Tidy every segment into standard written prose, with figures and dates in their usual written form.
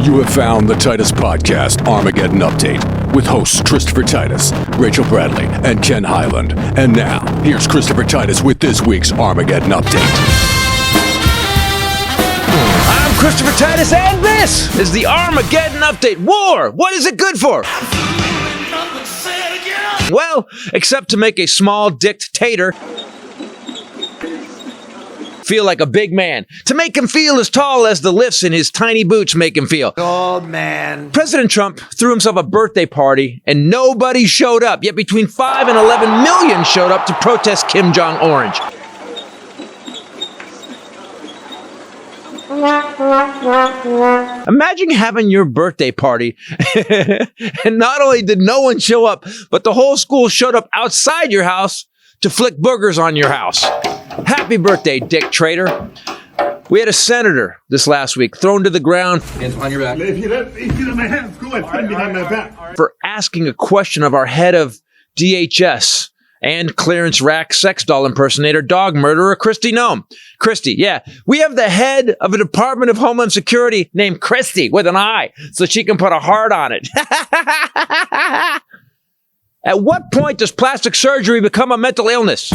You have found the Titus Podcast Armageddon Update with hosts Christopher Titus, Rachel Bradley, and Ken Highland. And now, here's Christopher Titus with this week's Armageddon Update. I'm Christopher Titus, and this is the Armageddon Update. War! What is it good for? Well, except to make a small dictator feel like a big man, to make him feel as tall as the lifts in his tiny boots make him feel. Old man. President Trump threw himself a birthday party and nobody showed up, yet between 5 and 11 million showed up to protest Kim Jong-Orange. Imagine having your birthday party and not only did no one show up, but the whole school showed up outside your house to flick boogers on your house. Happy birthday, Dick Traitor. We had a senator this last week thrown to the ground Hands on your back. If you don't my hands, go ahead, friend behind my back. for asking a question of our head of DHS and clearance rack sex doll impersonator, dog murderer, Kristi Noem. Kristi, yeah. We have the head of a Department of Homeland Security named Kristi with an I, so she can put a heart on it. At what point does plastic surgery become a mental illness?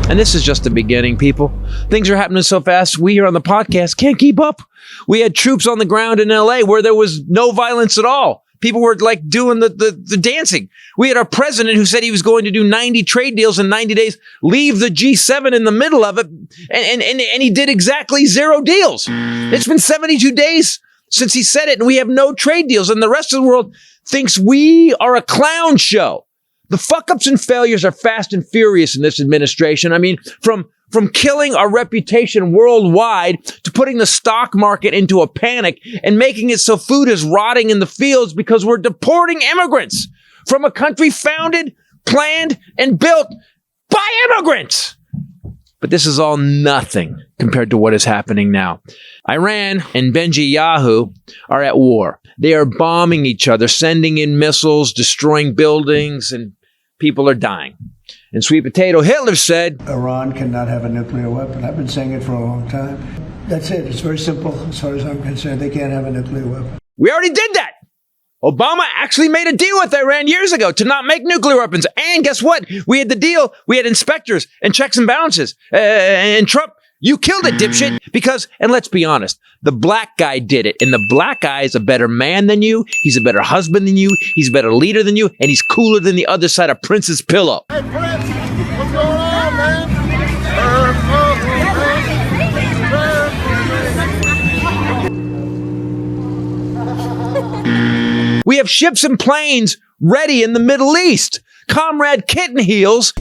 And this is just the beginning, people. Things are happening so fast, we here on the podcast can't keep up. We had troops on the ground in LA where there was no violence at all. People were like doing the dancing. We had our president who said he was going to do 90 trade deals in 90 days, leave the G7 in the middle of it, and he did exactly 0 deals. It's been 72 days since he said it, and we have no trade deals, and the rest of the world thinks we are a clown show. The fuck-ups and failures are fast and furious in this administration. I mean, from killing our reputation worldwide to putting the stock market into a panic and making it so food is rotting in the fields because we're deporting immigrants from a country founded, planned, and built by immigrants. But this is all nothing compared to what is happening now. Iran and Benji Yahoo are at war. They are bombing each other, sending in missiles, destroying buildings, and people are dying. And Sweet Potato Hitler said, Iran cannot have a nuclear weapon. I've been saying it for a long time. That's it. It's very simple as far as I'm concerned. They can't have a nuclear weapon. we already did that. Obama actually made a deal with Iran years ago to not make nuclear weapons. And guess what? We had the deal. We had inspectors and checks and balances. And Trump, you killed it, dipshit. Because, and let's be honest, the black guy did it. And the black guy is a better man than you. He's a better husband than you. He's a better leader than you. And he's cooler than the other side of Prince's pillow. Hey, Prince, what's going on, man? We have ships and planes ready in the Middle East. Comrade Kittenheels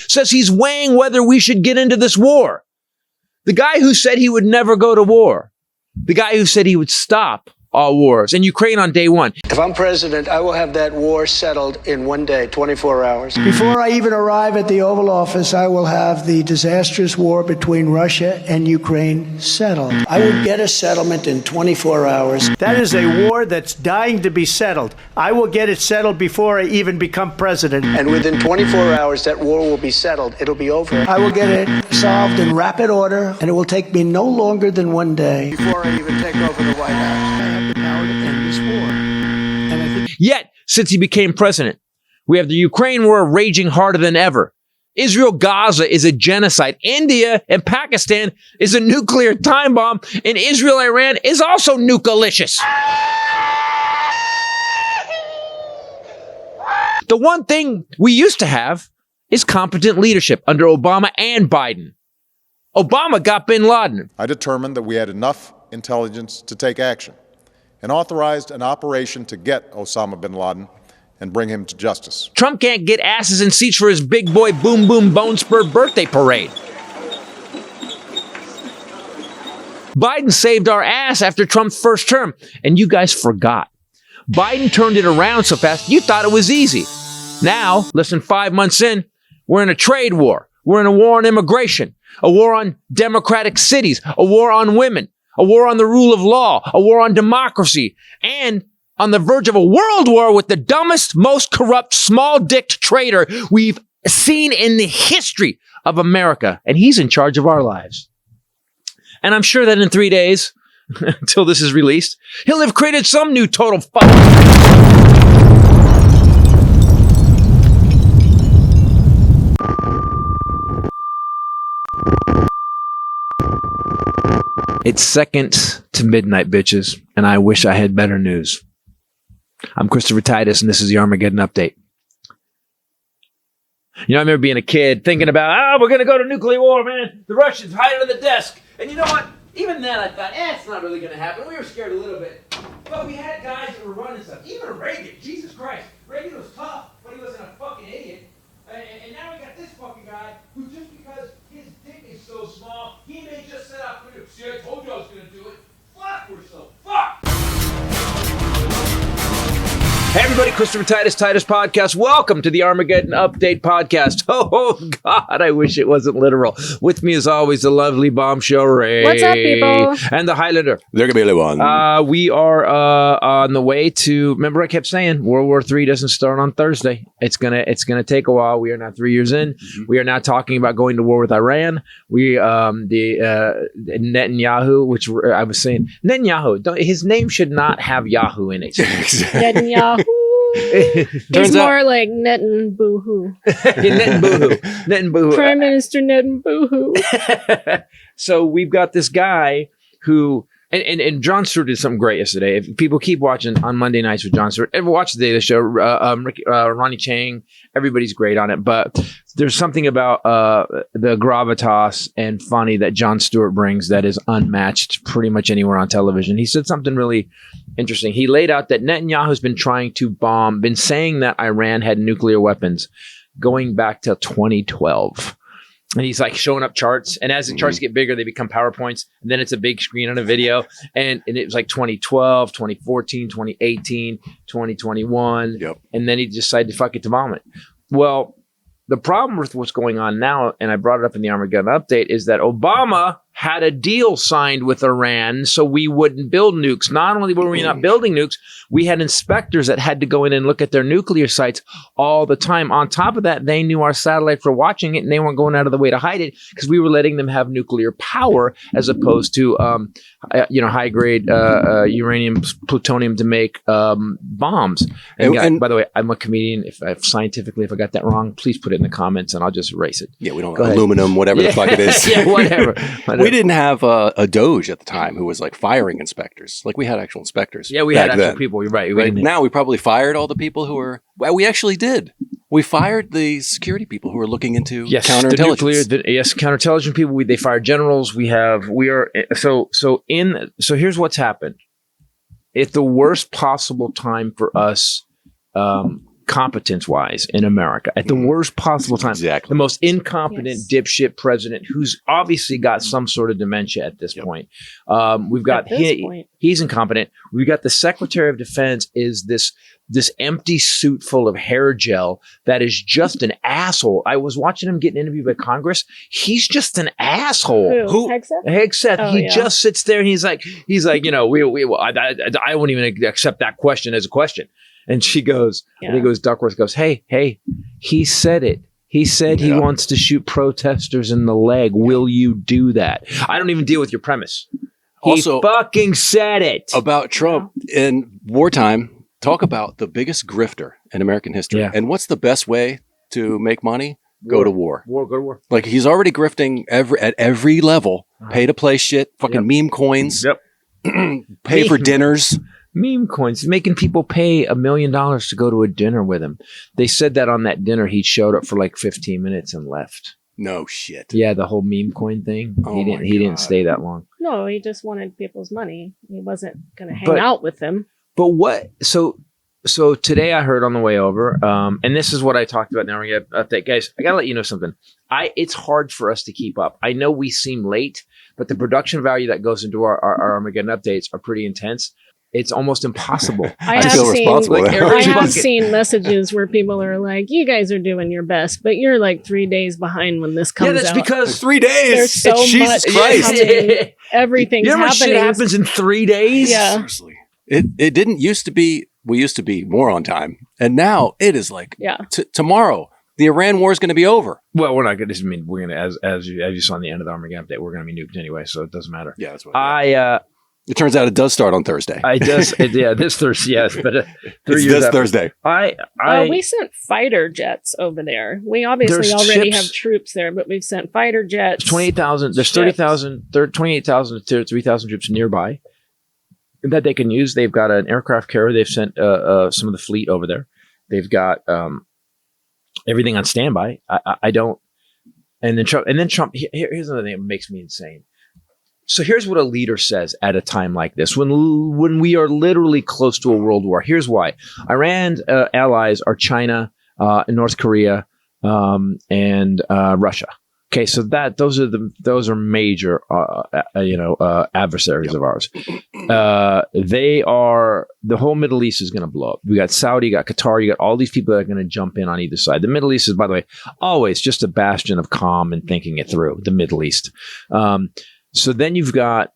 says he's weighing whether we should get into this war. The guy who said he would never go to war. The guy who said he would stop all wars. And Ukraine on day one. If I'm president, I will have that war settled in one day, 24 hours. Before I even arrive at the Oval Office, I will have the disastrous war between Russia and Ukraine settled. I will get a settlement in 24 hours. That is a war that's dying to be settled. I will get it settled before I even become president. And within 24 hours, that war will be settled. It'll be over. I will get it solved in rapid order, and it will take me no longer than one day. Before I even take over the White House. The power to end this war. And I think Yet, since he became president, we have the Ukraine war raging harder than ever. Israel-Gaza is a genocide. India and Pakistan is a nuclear time bomb. And Israel-Iran is also nuke-alicious. The one thing we used to have is competent leadership under Obama and Biden. Obama got bin Laden. I determined that we had enough intelligence to take action and authorized an operation to get Osama bin Laden and bring him to justice. Trump can't get asses in seats for his big boy boom boom bone spur birthday parade. Biden saved our ass after Trump's first term, and you guys forgot. Biden turned it around so fast, you thought it was easy. Now, less than 5 months in, we're in a trade war. We're in a war on immigration, a war on democratic cities, a war on women, a war on the rule of law, a war on democracy, and on the verge of a world war with the dumbest, most corrupt, small-dicked traitor we've seen in the history of America. And he's in charge of our lives. And I'm sure that in 3 days, until this is released, he'll have created some new total fuck. It's seconds to midnight, bitches, and I wish I had better news. I'm Christopher Titus, and this is the Armageddon Update. You know, I remember being a kid thinking about, we're going to go to nuclear war, man. The Russians hide under the desk. And you know what? Even then, I thought, it's not really going to happen. We were scared a little bit. But we had guys that were running stuff. Even Reagan, Jesus Christ. Reagan was tough, but he wasn't a fucking idiot. And now we got this fucking guy who just because his dick is so small, he may just set up nukes. See, I told you I was going to do it. Fuck, we're so fucked. Hey everybody, Christopher Titus Podcast. Welcome to the Armageddon Update Podcast. Oh God, I wish it wasn't literal. With me as always, the lovely bombshell Ray. What's up, people? And the Highlander. They're gonna be the one. We are on the way to. Remember, I kept saying World War III doesn't start on Thursday. It's gonna take a while. We are now 3 years in. Mm-hmm. We are now talking about going to war with Iran. We Netanyahu, which I was saying Netanyahu. His name should not have Yahoo in it. Netanyahu. It's more like Net and Boohoo. Net and Boohoo. Prime Minister Net and Boohoo. So we've got this guy who, and Jon Stewart did something great yesterday. If people keep watching on Monday nights with Jon Stewart, ever watch the Daily Show, Ronnie Chang, everybody's great on it. But there's something about the gravitas and funny that Jon Stewart brings that is unmatched pretty much anywhere on television. He said something really interesting. He laid out that Netanyahu's been trying to been saying that Iran had nuclear weapons going back to 2012. And he's like showing up charts. And as the charts get bigger, they become PowerPoints. And then it's a big screen on a video. And it was like 2012, 2014, 2018, 2021. Yep. And then he decided to fuck it to bomb it. Well, the problem with what's going on now, and I brought it up in the Armageddon Update, is that Obama had a deal signed with Iran so we wouldn't build nukes. Not only were we not building nukes, we had inspectors that had to go in and look at their nuclear sites all the time. On top of that, they knew our satellites were watching it and they weren't going out of the way to hide it because we were letting them have nuclear power as opposed to high-grade uranium, plutonium to make bombs. And by the way, I'm a comedian. If I got that wrong, please put it in the comments and I'll just erase it. Yeah, we don't aluminum, whatever the fuck it is. Yeah, whatever. We didn't have a Doge at the time who was like firing inspectors. Like we had actual inspectors. Yeah, we had actual people. You're right. Now we probably fired all the people who were. Well, we actually did. We fired the security people who were looking into counterintelligence. Counterintelligence people. They fired generals. So here's what's happened. At the worst possible time for us, competence-wise in America, at the worst possible time. Exactly. The most incompetent dipshit president who's obviously got some sort of dementia at this point. We've got he's incompetent. We've got the Secretary of Defense is this empty suit full of hair gel that is just an asshole. I was watching him get interviewed by Congress. He's just an asshole. Who? Hegseth. He just sits there and he's like, I won't even accept that question as a question. And she goes, I think it was Duckworth goes, hey, he said it. He said he wants to shoot protesters in the leg. Will you do that? I don't even deal with your premise. He fucking said it. About Trump in wartime, talk about the biggest grifter in American history. Yeah. And what's the best way to make money? Go to war. Go to war. Like he's already grifting at every level. Pay to play shit, fucking meme coins. Yep. Pay for dinners. Meme coins, making people pay $1 million to go to a dinner with him. They said that on that dinner, he showed up for like 15 minutes and left. No shit. Yeah, the whole meme coin thing. He didn't stay that long. No, he just wanted people's money. He wasn't going to hang out with them. But what? So today I heard on the way over, and this is what I talked about now. Guys, I got to let you know something. It's hard for us to keep up. I know we seem late, but the production value that goes into our Armageddon updates are pretty intense. It's almost impossible. I have seen messages where people are like, you guys are doing your best, but you're like 3 days behind when this comes out. Yeah, that's because 3 days. There's so Jesus much Christ. Everything's you know happening. Shit happens in 3 days? Yeah. Seriously. It didn't used to be, we used to be more on time. And now it is like tomorrow. The Iran war is going to be over. Well, we're not going to, we're going to, as you saw in the end of the Armageddon update, we're going to be nuked anyway, so it doesn't matter. Yeah, that's what It turns out it does start on Thursday. This Thursday, yes, but 3 it's years this after. Thursday. We sent fighter jets over there. We obviously already have troops there, but we've sent fighter jets. 28,000. There's 30,000, 28,000 to 3,000 troops nearby that they can use. They've got an aircraft carrier. They've sent some of the fleet over there. They've got everything on standby. I don't. And then Trump. Here's another thing that makes me insane. So here's what a leader says at a time like this, when we are literally close to a world war. Here's why. Iran's allies are China, North Korea, and Russia. Okay, so those are major adversaries of ours. They are, the whole Middle East is going to blow up. We got Saudi, you got Qatar, you got all these people that are going to jump in on either side. The Middle East is, by the way, always just a bastion of calm and thinking it through. The Middle East. So then you've got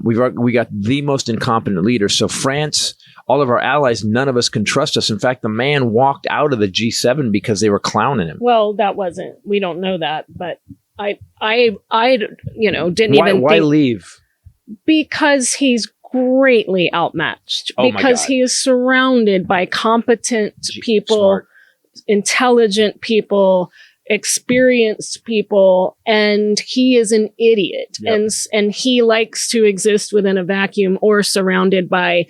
we got the most incompetent leaders. So France, all of our allies, none of us can trust us. In fact, the man walked out of the G7 because they were clowning him. Well, we don't know that, but I didn't even why leave? Because he's greatly outmatched. Because he is surrounded by competent people, smart, intelligent people, experienced people, and he is an idiot. Yep. And he likes to exist within a vacuum or surrounded by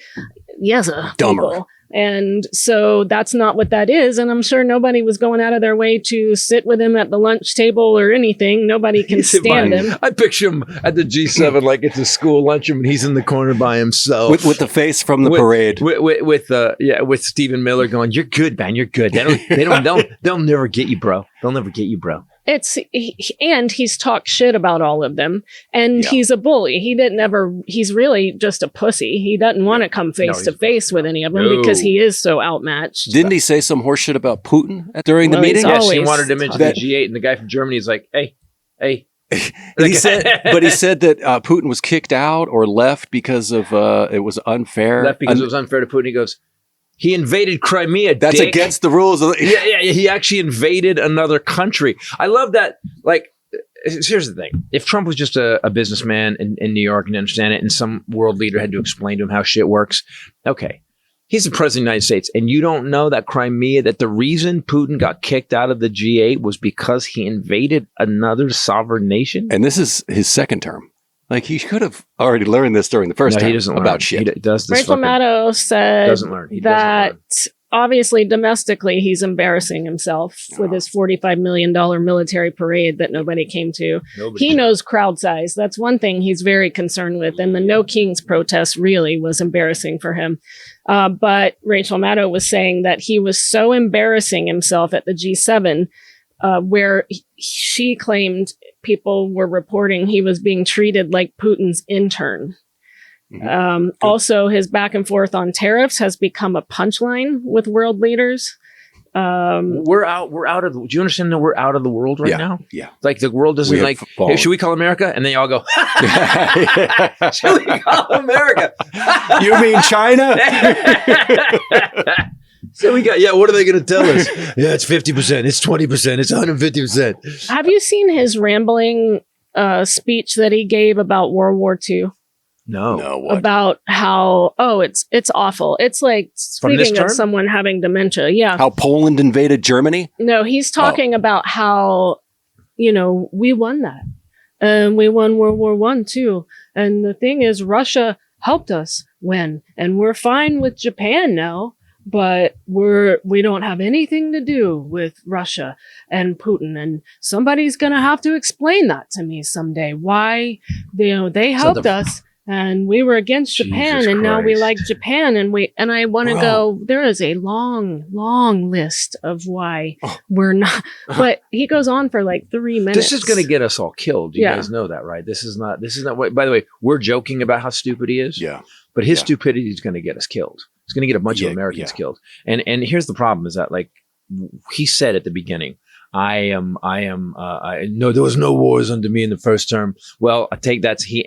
dumber people. And so that's not what that is. And I'm sure nobody was going out of their way to sit with him at the lunch table or anything. Nobody can stand him. I picture him at the G7 like it's a school lunchroom and he's in the corner by himself. With the face from the parade. With Stephen Miller going, "You're good, man. You're good. They'll never get you, bro. They'll never get you, bro." And he's talked shit about all of them, and he's a bully. He's really just a pussy. He doesn't want to come face to face with any of them because he is so outmatched. Didn't he say some horse shit about Putin during the meeting? Yes, he wanted to mention the G8, and the guy from Germany is like, hey. He said that Putin was kicked out or left because of it was unfair. Left because it was unfair to Putin. He goes, he invaded Crimea. That's dick. Against the rules. Yeah. He actually invaded another country. I love that. Like, here's the thing. If Trump was just a businessman in New York and understand it, and some world leader had to explain to him how shit works, okay. He's the president of the United States, and you don't know that Crimea, that the reason Putin got kicked out of the G8 was because he invaded another sovereign nation? And this is his second term. Like, he should have already learned this during the first time. He doesn't about learn. shit. He does this. Rachel Maddow said that obviously domestically he's embarrassing himself with his $45 million military parade that nobody came to. He knows crowd size. That's one thing he's very concerned with. And the No Kings protest really was embarrassing for him. But Rachel Maddow was saying that he was so embarrassing himself at the G7 where she claimed people were reporting he was being treated like Putin's intern. Mm-hmm. Also, his back and forth on tariffs has become a punchline with world leaders. We're out of. Do you understand that we're out of the world right now? Yeah. Like the world doesn't like. Hey, should we call America? And then y'all go. Should we call America? You mean China? So we got, what are they going to tell us? It's 50%, it's 20%, it's 150%. Have you seen his rambling speech that he gave about World War II? No. What? About how, it's awful. It's like speaking of someone having dementia. Yeah. How Poland invaded Germany? No, he's talking about how, we won that. And we won World War I too. And the thing is, Russia helped us win. And we're fine with Japan now. But we don't have anything to do with Russia and Putin, and somebody's gonna have to explain that to me someday. Why they helped us and we were against Japan, and now we like Japan, and I want to go. There is a long list of why we're not. But he goes on for like 3 minutes. This is gonna get us all killed. You guys know that, right? This is not what. By the way, we're joking about how stupid he is. Yeah. But his stupidity is going to get us killed. It's going to get a bunch of Americans killed. And here's the problem: is that, like he said at the beginning, I know there was no wars under me in the first term. Well, I take that. He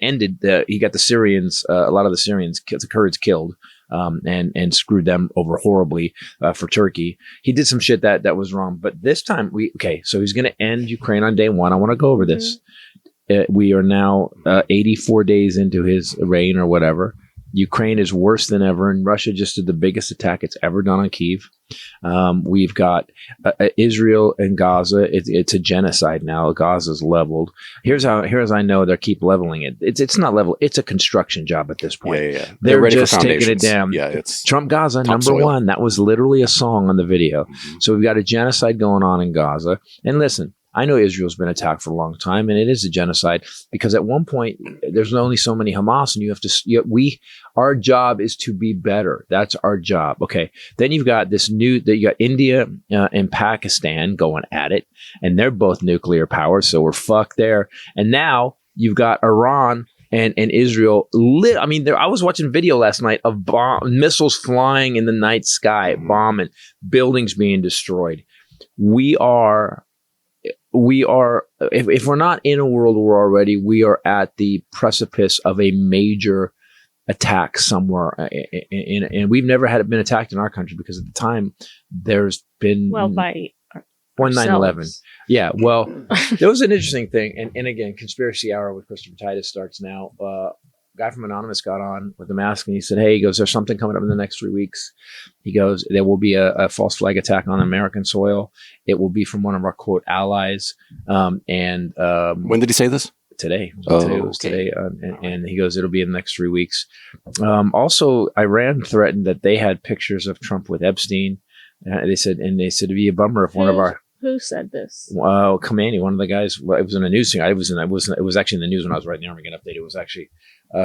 got the Syrians, a lot of the Syrians, the Kurds killed, and screwed them over horribly for Turkey. He did some shit that was wrong. But this time so he's going to end Ukraine on day one. I want to go over this. We are now 84 days into his reign or whatever. Ukraine is worse than ever, and Russia just did the biggest attack it's ever done on Kyiv. We've got Israel and Gaza. It's a genocide now. Gaza's leveled. Here's I know they keep leveling it. It's not level. It's a construction job at this point. Yeah. They're ready just for taking it down. Yeah, it's Trump Gaza number soil. 1. That was literally a song on the video. So we've got a genocide going on in Gaza. And listen, I know Israel's been attacked for a long time, and it is a genocide because at one point there's only so many Hamas, and you have to. Our job is to be better. That's our job. Okay. Then you've got you got India and Pakistan going at it, and they're both nuclear powered, so we're fucked there. And now you've got Iran and Israel. I was watching video last night of missiles flying in the night sky, bombing, buildings being destroyed. We are, if we're not in a world war already, we are at the precipice of a major attack somewhere. And we've never been attacked in our country because at the time there's been... by 9/11. Yeah, well, there was an interesting thing. And again, Conspiracy Hour with Christopher Titus starts now. Guy from Anonymous got on with the mask and he said, hey, he goes, there's something coming up in the next 3 weeks. He goes, there will be a false flag attack on American soil. It will be from one of our quote allies. When did he say this? Today. Today. And he goes, it'll be in the next 3 weeks. Also, Iran threatened that they had pictures of Trump with Epstein. They said it'd be a bummer if one of our... Who said this? Kamani, one of the guys. Well, it was in a news thing. It was actually in the news when I was writing the Armageddon update. It was actually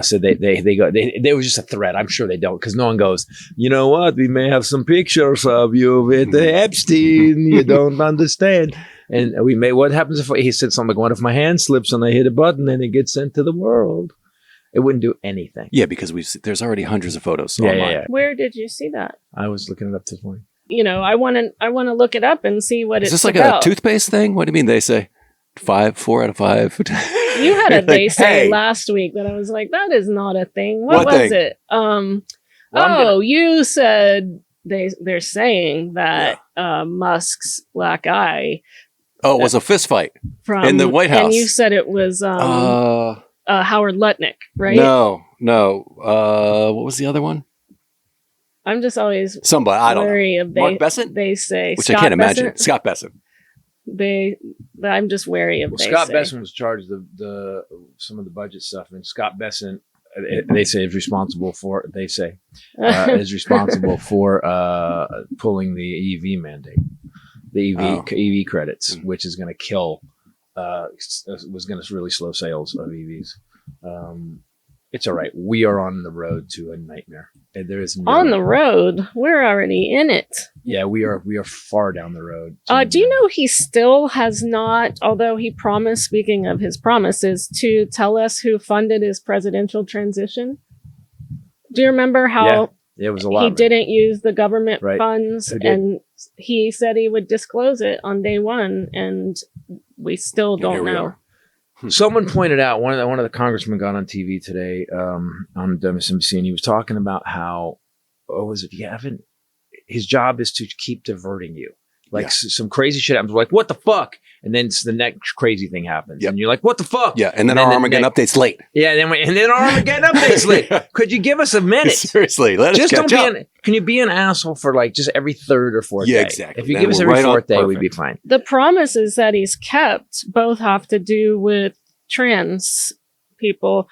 said they were just a threat. I'm sure they don't, because no one goes, you know what? We may have some pictures of you with Epstein. You don't understand. And what happens if he said something like, what if my hand slips and I hit a button and it gets sent to the world? It wouldn't do anything. Yeah, because there's already hundreds of photos online. Yeah. Where did you see that? I was looking it up this morning. I want to look it up and see what it's Is this like about. a toothpaste thing? What do you mean? They say 4 out of 5. You had a they say hey. last week that I was like, that is not a thing. What was thing? it? You said they're saying that Musk's black eye. Oh, it was a fist fight in the White House. And you said it was Howard Lutnick, right? No. What was the other one? I'm just always somebody. I don't wary know. of Mark Besant? They say which Scott I can't imagine. Besant? Scott Besant. I'm just wary of. Scott Besant was charged of some of the budget stuff, and Scott Besant, they say, is responsible for. They say is responsible for pulling the EV mandate, the EV credits, which is going to kill. Was going to really slow sales of EVs. It's all right. We are on the road to a nightmare. And there is on the road. We're already in it. Yeah, we are far down the road. Do you know he still has not, although he promised, speaking of his promises, to tell us who funded his presidential transition? Do you remember how it was a lot he didn't use the government funds, and he said he would disclose it on day one, and we still don't know. Someone pointed out, one of the congressmen got on TV today on MSNBC, and he was talking about how, his job is to keep diverting you. Some crazy shit happens. We're like, what the fuck? And then the next crazy thing happens. Yep. And you're like, what the fuck? Yeah. And then our Armageddon update's late. Yeah. And then our Armageddon update's late. Could you give us a minute? Seriously. Let us catch up. Can you be an asshole for just every third or fourth day? Yeah, exactly. If you give us every fourth day, we'd be fine. The promises that he's kept both have to do with trans people,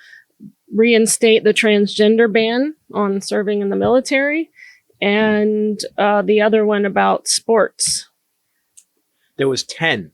reinstate the transgender ban on serving in the military, and the other one about sports. There was 10.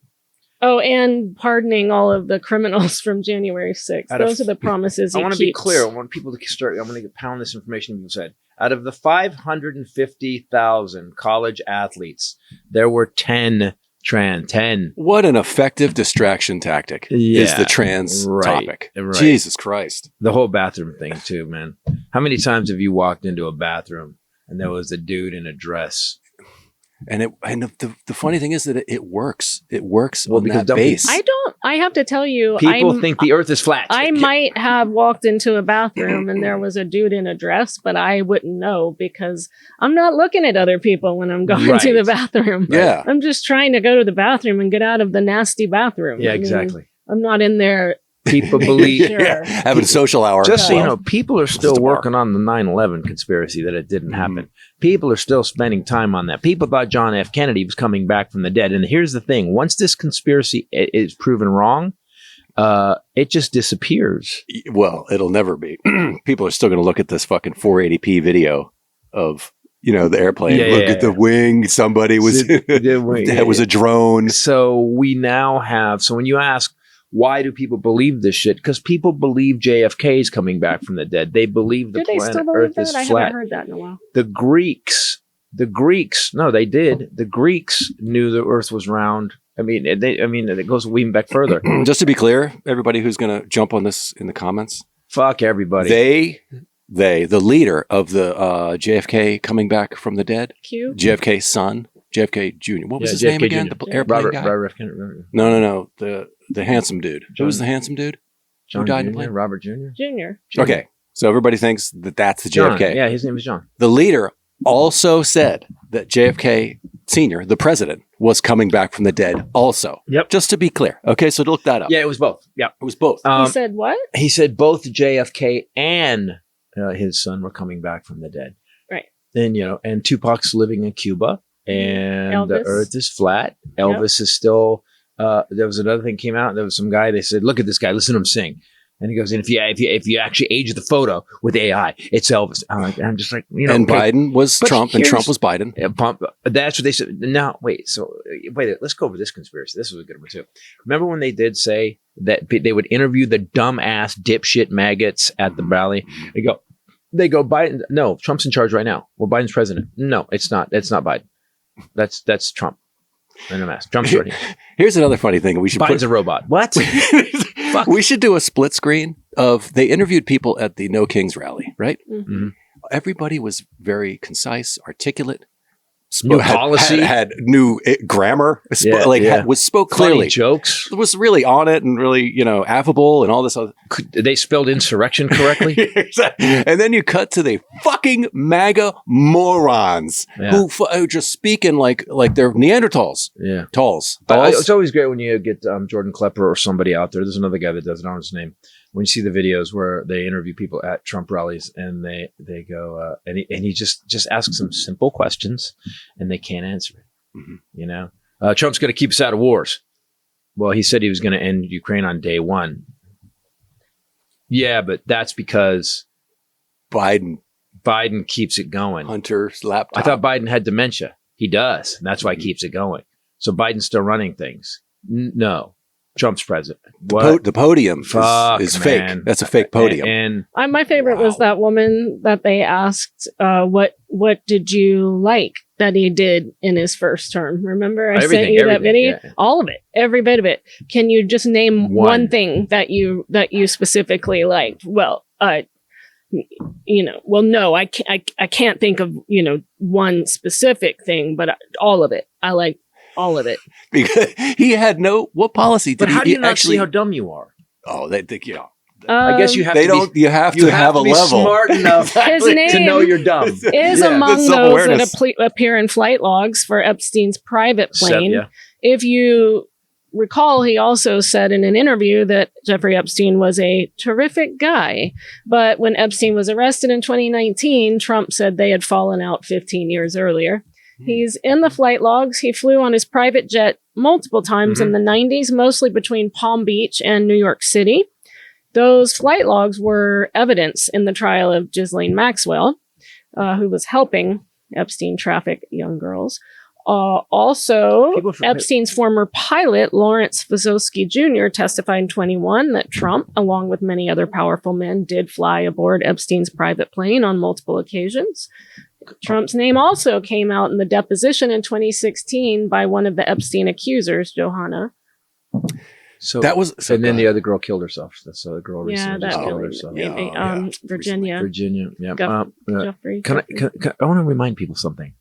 Oh, and pardoning all of the criminals from January 6th. Those are the promises he keeps. I want to be clear. I want people to start. I'm going to pound this information you said. Out of the 550,000 college athletes, there were 10 trans. 10. What an effective distraction tactic is the trans topic. Right. Jesus Christ. The whole bathroom thing too, man. How many times have you walked into a bathroom and there was a dude in a dress? And the funny thing is that it works. It works on that base. I have to tell you, people think the earth is flat. I might have walked into a bathroom and there was a dude in a dress, but I wouldn't know because I'm not looking at other people when I'm going to the bathroom. Yeah. I'm just trying to go to the bathroom and get out of the nasty bathroom. Yeah, exactly. I'm not in there People believe. Sure. Having a social hour. Just so you Well, know, people are still the bar. working on the 9/11 conspiracy that it didn't happen. People are still spending time on that. People thought John F. Kennedy was coming back from the dead. And here's the thing. Once this conspiracy is proven wrong, it just disappears. Well, it'll never be. People are still going to look at this fucking 480p video of, the airplane. Look at the wing. Somebody was, that was a drone. So we now have, so when you ask, why do people believe this shit? Because people believe JFK is coming back from the dead. They believe the Do they planet still believe Earth that? is I flat. haven't heard that in a while. The Greeks, no, they did. The Greeks knew the Earth was round. It goes even back further. Just to be clear, everybody who's going to jump on this in the comments, Fuck everybody. the leader of the JFK coming back from the dead, Q? JFK's son, JFK Jr. What was his name JFK again? Jr. The airplane guy? Robert No. The handsome dude. Who was the handsome dude? John Who died in the Jr., plane? Robert Jr. Junior. Okay. So everybody thinks that that's the John. JFK. Yeah, his name is John. The leader also said that JFK Sr., the president, was coming back from the dead also. Yep. Just to be clear. Okay, so look that up. Yeah, it was both. Yeah. It was both. He said what? He said both JFK and his son were coming back from the dead. Right. Then, and Tupac's living in Cuba and the Elvis. Earth is flat. Elvis is still, there was another thing came out. There was some guy, they said, look at this guy, listen to him sing. And he goes, and if you actually age the photo with AI, it's Elvis. I'm just like, and okay. Biden was But Trump, and here's- Trump was Biden. That's what they said. Now, wait, let's go over this conspiracy. This was a good one too. Remember when they did say that they would interview the dumbass dipshit maggots at the rally? They go, Biden, no, Trump's in charge right now. Well, Biden's president. No, it's not. It's not Biden. That's Trump. In a mask. Trump's right here. Here's another funny thing. We should Biden's a robot. What? Fuck. We should do a split screen of, they interviewed people at the No Kings rally, right? Mm-hmm. Everybody was very concise, articulate. New policy. Had new grammar. Spoke Funny clearly. jokes. Was really on it and really, affable and all this other. They spelled insurrection correctly. And then you cut to the fucking MAGA morons who just speaking like they're Neanderthals. Yeah. Talls. It's always great when you get Jordan Klepper or somebody out there. There's another guy that does it. I don't know his name. When you see the videos where they interview people at Trump rallies and they go and he just asks them simple questions and they can't answer it. Mm-hmm. Trump's going to keep us out of wars. Well, he said he was going to end Ukraine on day one. Yeah, but that's because Biden keeps it going. Hunter's laptop. I thought Biden had dementia. He does. And that's why he keeps it going. So Biden's still running things. No. Trump's president. The podium is fake. Man. That's a fake podium. And My favorite was that woman that they asked, what did you like that he did in his first term? Remember I sent you that video? Yeah. All of it, every bit of it. Can you just name one thing that you specifically liked? Well, no, I can't think of, one specific thing, but all of it. I like all of it. Because he had what policy did But how do you not actually see how dumb you are? Oh, they think, I guess you have they to don't. be, you have to have a be level. smart enough His to name know you're dumb. is among those that appear in flight logs for Epstein's private plane. If you recall, he also said in an interview that Jeffrey Epstein was a terrific guy. But when Epstein was arrested in 2019, Trump said they had fallen out 15 years earlier. He's in the flight logs. He flew on his private jet multiple times in the 90s, mostly between Palm Beach and New York City. Those flight logs were evidence in the trial of Ghislaine Maxwell, who was helping Epstein traffic young girls. Also, Epstein's former pilot, Lawrence Vazowski Jr., testified in 2021 that Trump, along with many other powerful men, did fly aboard Epstein's private plane on multiple occasions. Trump's name also came out in the deposition in 2016 by one of the Epstein accusers, Johanna. So that was, and then the other girl killed herself. That's the girl recently just killed herself. Virginia. Virginia. Yeah. Jeffrey. I want to remind people something.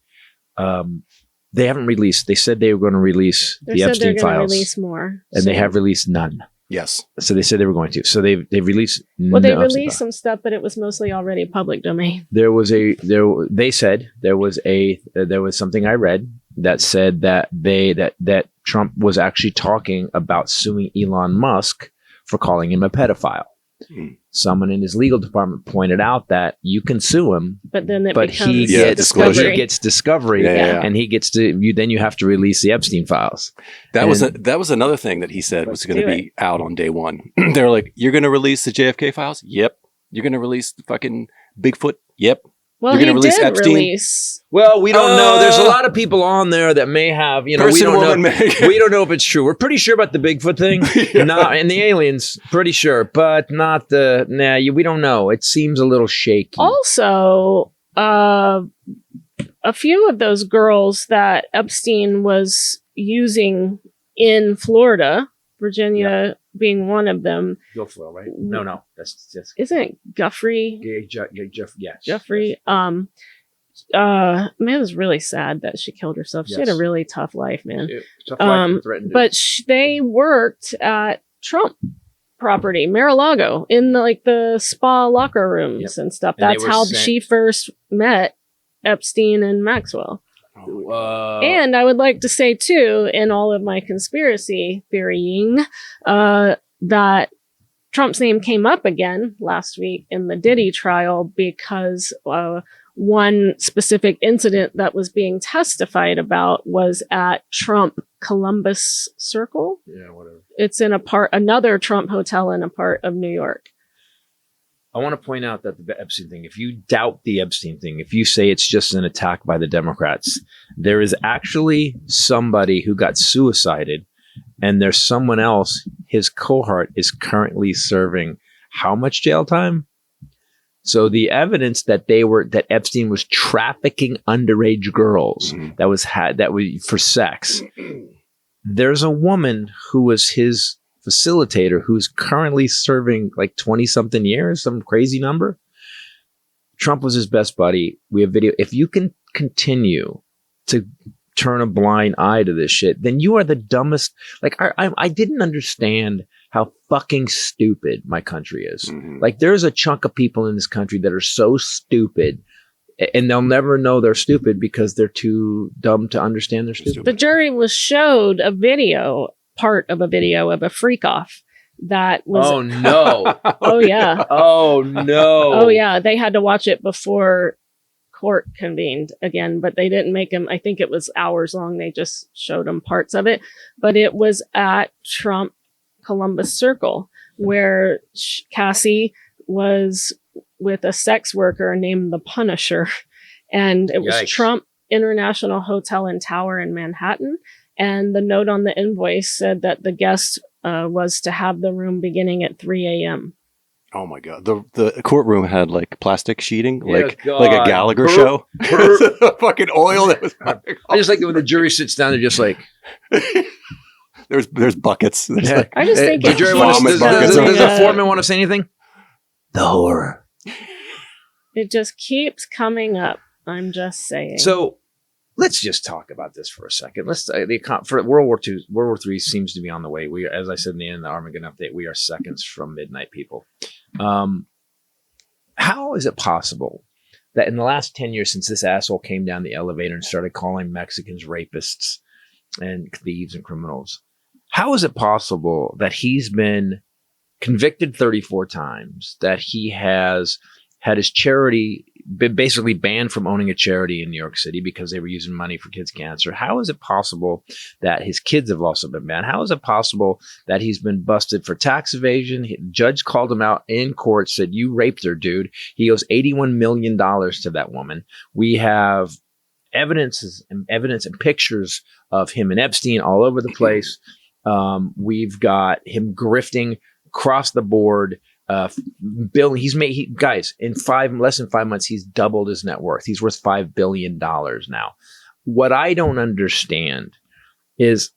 They haven't released. They said they were going to release the Epstein files. Release more, and they have released none. Yes. So they said they were going to. So they've released. They released some stuff, but it was mostly already public domain. They said there was something I read that said that Trump was actually talking about suing Elon Musk for calling him a pedophile. Someone in his legal department pointed out that you can sue him, but then he gets discovery, and he gets to then you have to release the Epstein files. That was another thing that he said was going to be out on day one. They're like, "You're going to release the JFK files? Yep. You're going to release the fucking Bigfoot? Yep. Well, You're he release did Epstein? release. Well, we don't know. There's a lot of people on there that may have, we don't know if it's true. We're pretty sure about the Bigfoot thing, and the aliens, pretty sure, but not we don't know. It seems a little shaky. Also, a few of those girls that Epstein was using in Florida, Virginia being one of them. Guilfoyle, right? No, that's just. Isn't it Guffrey? Jeffrey. Man, it was really sad that she killed herself. She had a really tough life, man. But they worked at Trump property, Mar-a-Lago, in the spa locker rooms and stuff. That's how she first met Epstein and Maxwell. And I would like to say, too, in all of my conspiracy theorying, that Trump's name came up again last week in the Diddy trial because one specific incident that was being testified about was at Trump Columbus Circle. Yeah, whatever. It's in another Trump hotel in a part of New York. I want to point out that the Epstein thing, if you doubt the Epstein thing, if you say it's just an attack by the Democrats, there is actually somebody who got suicided, and there's someone else, his cohort is currently serving how much jail time? So the evidence that that Epstein was trafficking underage girls that was for sex. There's a woman who was his facilitator who's currently serving 20-something years, some crazy number. Trump was his best buddy. We have video. If you can continue to turn a blind eye to this shit, then you are the dumbest. I didn't understand how fucking stupid my country is. There's a chunk of people in this country that are so stupid, and they'll never know they're stupid because they're too dumb to understand they're stupid. The jury was showed part of a video of a freak off that was. Oh no! Oh yeah! Oh no! Oh yeah! They had to watch it before court convened again, but they didn't make him. I think it was hours long. They just showed him parts of it, but it was at Trump Columbus Circle where Cassie was with a sex worker named the Punisher, and it was Trump International Hotel and Tower in Manhattan. And the note on the invoice said that the guest was to have the room beginning at 3 a.m. Oh my God. The courtroom had plastic sheeting, like a Gallagher show. Fucking oil that was I just like it when the jury sits down, they're just like there's buckets. There's I just think the jury does the foreman want to say anything? The horror. It just keeps coming up. I'm just saying. So let's just talk about this for a second. For World War II, World War III seems to be on the way. We, as I said in the end of the Armageddon update, we are seconds from midnight, people. How is it possible that in the last 10 years since this asshole came down the elevator and started calling Mexicans rapists and thieves and criminals, how is it possible that he's been convicted 34 times, that he has had his charity been basically banned from owning a charity in New York City because they were using money for kids' cancer? How is it possible that his kids have also been banned? How is it possible that he's been busted for tax evasion? The judge called him out in court, said, "You raped her, dude." He owes $81 million to that woman. We have evidence and pictures of him and Epstein all over the place. We've got him grifting across the board. Bill, guys, in less than 5 months, he's doubled his net worth. He's worth $5 billion now. What I don't understand is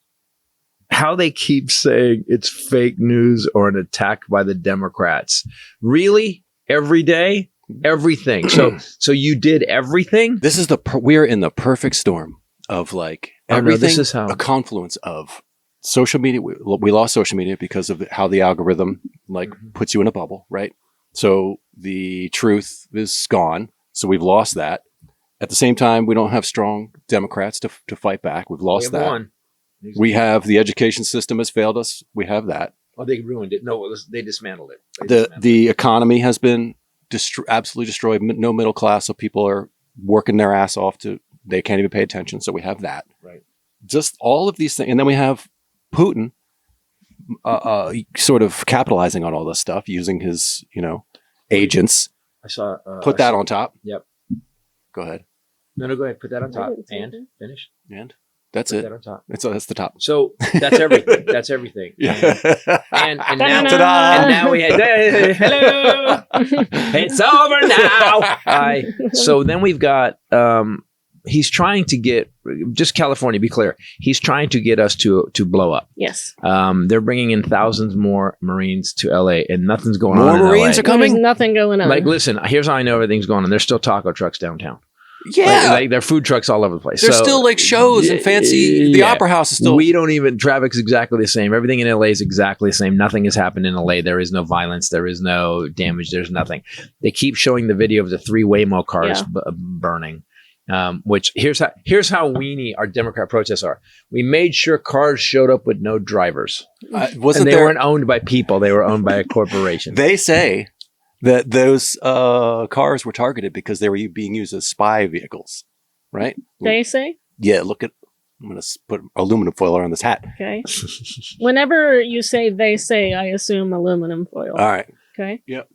how they keep saying it's fake news or an attack by the Democrats. Really? Every day? Everything. So you did everything? This is we're in the perfect storm of everything. This is how a confluence of social media. We lost social media because of how the algorithm puts you in a bubble, right? So the truth is gone. So we've lost that. At the same time, we don't have strong Democrats to fight back. We've lost that. We have the education system has failed us. We have that. Oh, they ruined it. No, they dismantled it. The economy has been absolutely destroyed. No middle class, so people are working their ass off they can't even pay attention. So we have that. Right. Just all of these things, and then we have Putin sort of capitalizing on all this stuff, using his agents. I saw put that on top. Yep. Go ahead. No, go ahead. Put that on top and finish. And that's Put it. that on top. That's the top. So that's everything. That's everything. Yeah. And now, Ta-da! and now we had hello. It's over now. So then we've got. He's trying to get just California. Be clear. He's trying to get us to blow up. Yes. They're bringing in thousands more Marines to LA, and nothing's going on. More Marines are coming. There's nothing going on. Like, listen. Here's how I know everything's going on. There's still taco trucks downtown. Yeah, like there are food trucks all over the place. There's still like shows and fancy. The Opera House is still. We don't even. Traffic's exactly the same. Everything in LA is exactly the same. Nothing has happened in LA. There is no violence. There is no damage. There's nothing. They keep showing the video of the 3 Waymo cars burning. Which here's how weenie our Democrat protests are. We made sure cars showed up with no drivers. They weren't owned by people. They were owned by a corporation. They say that those cars were targeted because they were being used as spy vehicles, right? They say? Yeah, look at, I'm going to put aluminum foil around this hat. Okay. Whenever you say they say, I assume aluminum foil. All right. Okay. Yep.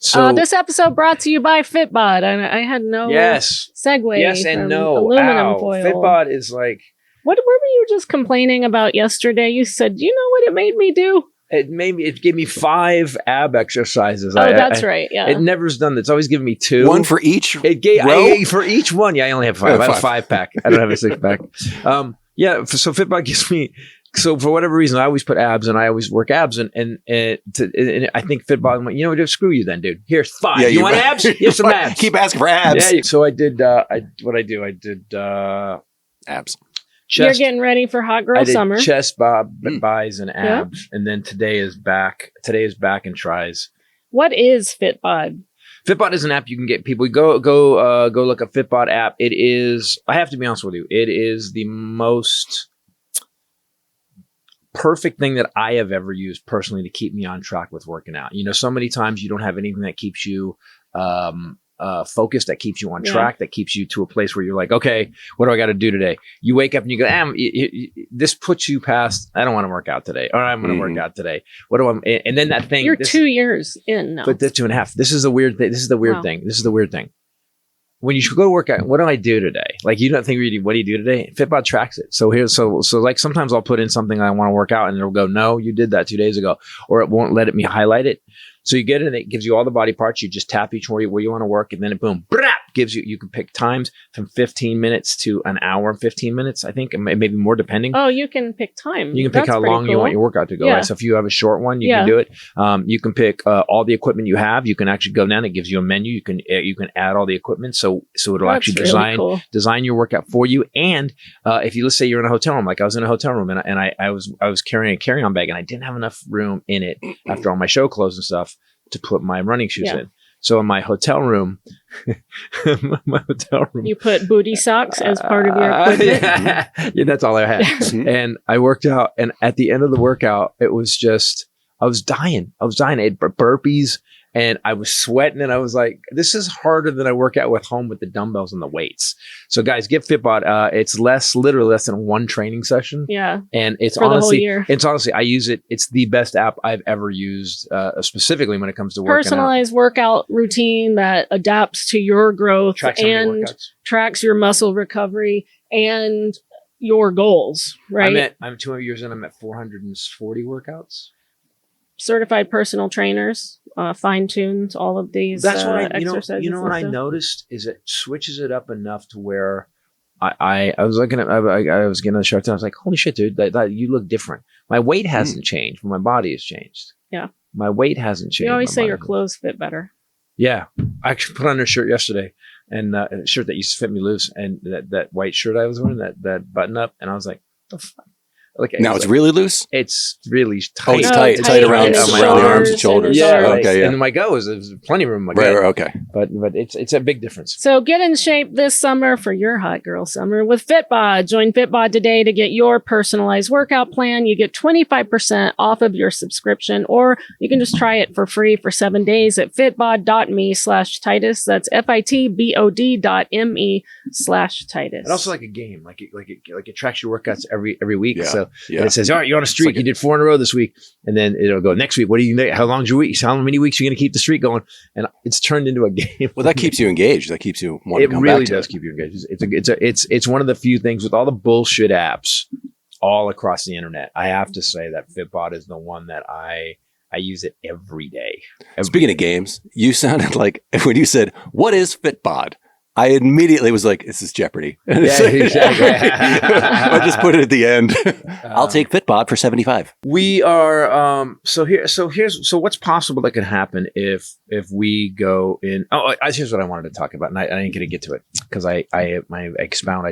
So this episode brought to you by Fitbod. I had no segue. Yes and no. Aluminum foil. Fitbod is like. What were you just complaining about yesterday? You said, you know what it made me do? It gave me 5 ab exercises. Oh, that's right. Yeah. It never's done that. It's always given me 2. One for each. It gave for each one. Yeah, I only have 5. I have a 5-pack. I don't have a 6-pack. So Fitbod gives me. So for whatever reason, I always put abs, and I always work abs, and I think Fitbod went, just screw you then, dude. Here's 5. Yeah, you want abs? Here's some abs. Keep asking for abs. Yeah. So I did. I did abs. Chest. You're getting ready for hot girl summer. Chest, buys, and abs, and then today is back. Today is back and tries. What is Fitbod? Fitbod is an app you can get people. Go look at Fitbod app. It is. I have to be honest with you. It is the most perfect thing that I have ever used personally to keep me on track with working out. So many times you don't have anything that keeps you focused, that keeps you on track, that keeps you to a place where you're like, okay, what do I got to do today? You wake up and you go, this puts you past, I don't want to work out today, or I'm going to work out today. What do I, and then that thing. You're 2 years in now. But 2.5. This is the weird thing. This is the weird thing. This is the weird thing. When you should go to work out, what do I do today? Like, you don't think really, what do you do today? Fitbod tracks it. So like sometimes I'll put in something I want to work out and it'll go, no, you did that 2 days ago, or it won't let me highlight it. So you get it and it gives you all the body parts. You just tap each where you want to work, and then it boom, gives you can pick times from 15 minutes to an hour and 15 minutes, I think, maybe more depending. Oh, you can pick time. You can pick how long you want your workout to go. Right? So if you have a short one, you can do it. You can pick all the equipment you have. You can actually go down. It gives you a menu. You can add all the equipment. So it'll actually design your workout for you. And if let's say you're in a hotel room, like I was in a hotel room and I was carrying a carry-on bag and I didn't have enough room in it after all my show clothes and stuff to put my running shoes in. So in my hotel room, you put booty socks as part of your equipment. Yeah, that's all I had. And I worked out, and at the end of the workout, it was just, I was dying. I had burpees, and I was sweating, and I was like, this is harder than I work out with home with the dumbbells and the weights. So guys, get Fitbod. It's literally less than 1 training session. Yeah. And it's for honestly, the whole year. It's honestly, I use it. It's the best app I've ever used, specifically when it comes to working personalized workout routine that adapts to your growth and tracks your muscle recovery and your goals, right? I'm 2 years in, I'm at 440 workouts. Certified personal trainers, fine-tuned all of these exercises. You know what I noticed is it switches it up enough to where I was looking at, I was getting a shirt and I was like, holy shit, dude, that you look different. My weight hasn't changed, but my body has changed. Yeah. My weight hasn't changed. You always say your clothes fit better. Yeah. I actually put on a shirt yesterday, and a shirt that used to fit me loose, and that white shirt I was wearing, that button up, and I was like, the fuck? Like Now it's really loose? It's really tight. Oh, it's tight. No, tight around his the arms and shoulders. his Yeah, arms. Okay, yeah. And my gut there's plenty of room in my gut. Right, okay. But it's a big difference. So get in shape this summer for your hot girl summer with Fitbod. Join Fitbod today to get your personalized workout plan. You get 25% off of your subscription, or you can just try it for free for 7 days at fitbod.me/Titus. That's fitbod.me/Titus. And also like a game, like it tracks your workouts every week. Yeah, So yeah. and it says, all right, you're on a streak. You did 4 in a row this week, and then it'll go next week. What do you? How long's your week? How many weeks are you going to keep the streak going? And it's turned into a game. Well, that keeps you engaged. That keeps you wanting It to come really back to does it. keep you engaged. It's one of the few things with all the bullshit apps all across the internet. I have to say that Fitbod is the one that I use it every day. Speaking of games, you sounded like when you said, "What is Fitbod?" I immediately was like, "This is Jeopardy." Yeah, exactly. I just put it at the end. I'll take Fitbod for 75. We are so what's possible that could happen if we go in. Here's what I wanted to talk about, and I didn't get to it because I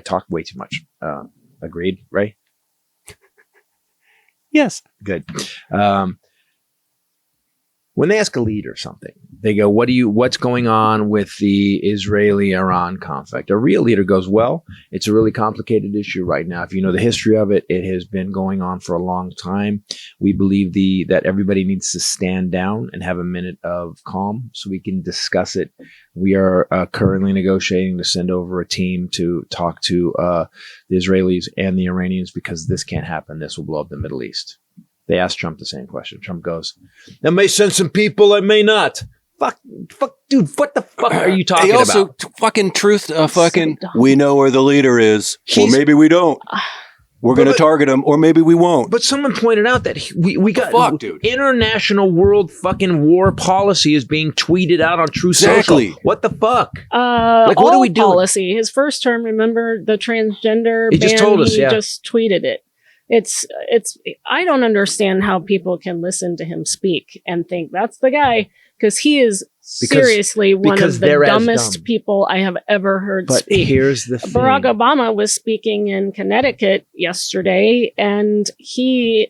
talked way too much. Agreed, right? Yes. Good. When they ask a leader something, they go, what's going on with the Israeli-Iran conflict? A real leader goes, well, it's a really complicated issue right now. If you know the history of it, it has been going on for a long time. We believe that everybody needs to stand down and have a minute of calm so we can discuss it. We are currently negotiating to send over a team to talk to the Israelis and the Iranians because this can't happen. This will blow up the Middle East. They asked Trump the same question. Trump goes, "That may send some people, I may not." Fuck, dude, what the fuck are you talking He also about? fucking truth, fucking, dumb. we know where the leader is. Or maybe we don't. We're going to target him, or maybe we won't. But someone pointed out that we got fuck, dude? International world fucking war policy is being tweeted out on True Exactly. Social. What the fuck? Like what are we doing? Policy. His first term, remember the transgender He ban? just told us, he yeah. just tweeted it. It's I don't understand how people can listen to him speak and think that's the guy, because he is seriously one because of the they're as dumbest dumb. people I have ever heard But speak. here's the thing. Barack Obama was speaking in Connecticut yesterday, and he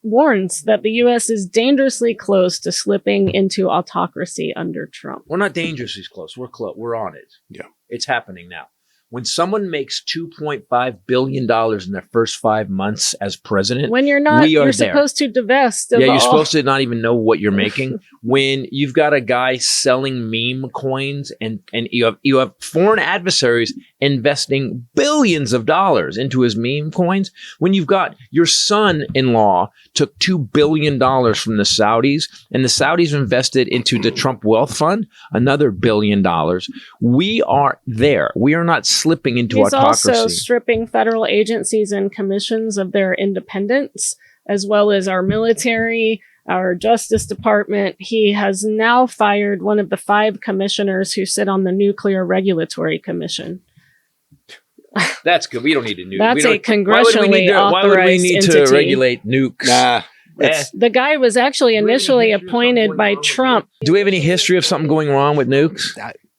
warns that the U.S. is dangerously close to slipping into autocracy under Trump. We're not dangerously close. We're close. We're on it. Yeah. It's happening now. When someone makes $2.5 billion in their first 5 months as president, When you're not, we are you're there. supposed to divest. Of Yeah, you're all- supposed to not even know what you're making. When you've got a guy selling meme coins and you have foreign adversaries investing billions of dollars into his meme coins, when you've got your son-in-law took $2 billion from the Saudis and the Saudis invested into the Trump Wealth Fund, another $1 billion. We are there. We are not slipping into He's autocracy. also stripping federal agencies and commissions of their independence, as well as our military, our Justice Department. He has now fired one of the 5 commissioners who sit on the Nuclear Regulatory Commission. That's good. We don't need a nuke. That's We a don't- congressionally why would we authorized need entity. to regulate nukes? Nah. The guy was actually initially appointed by Trump Do we have any history of something going wrong with nukes?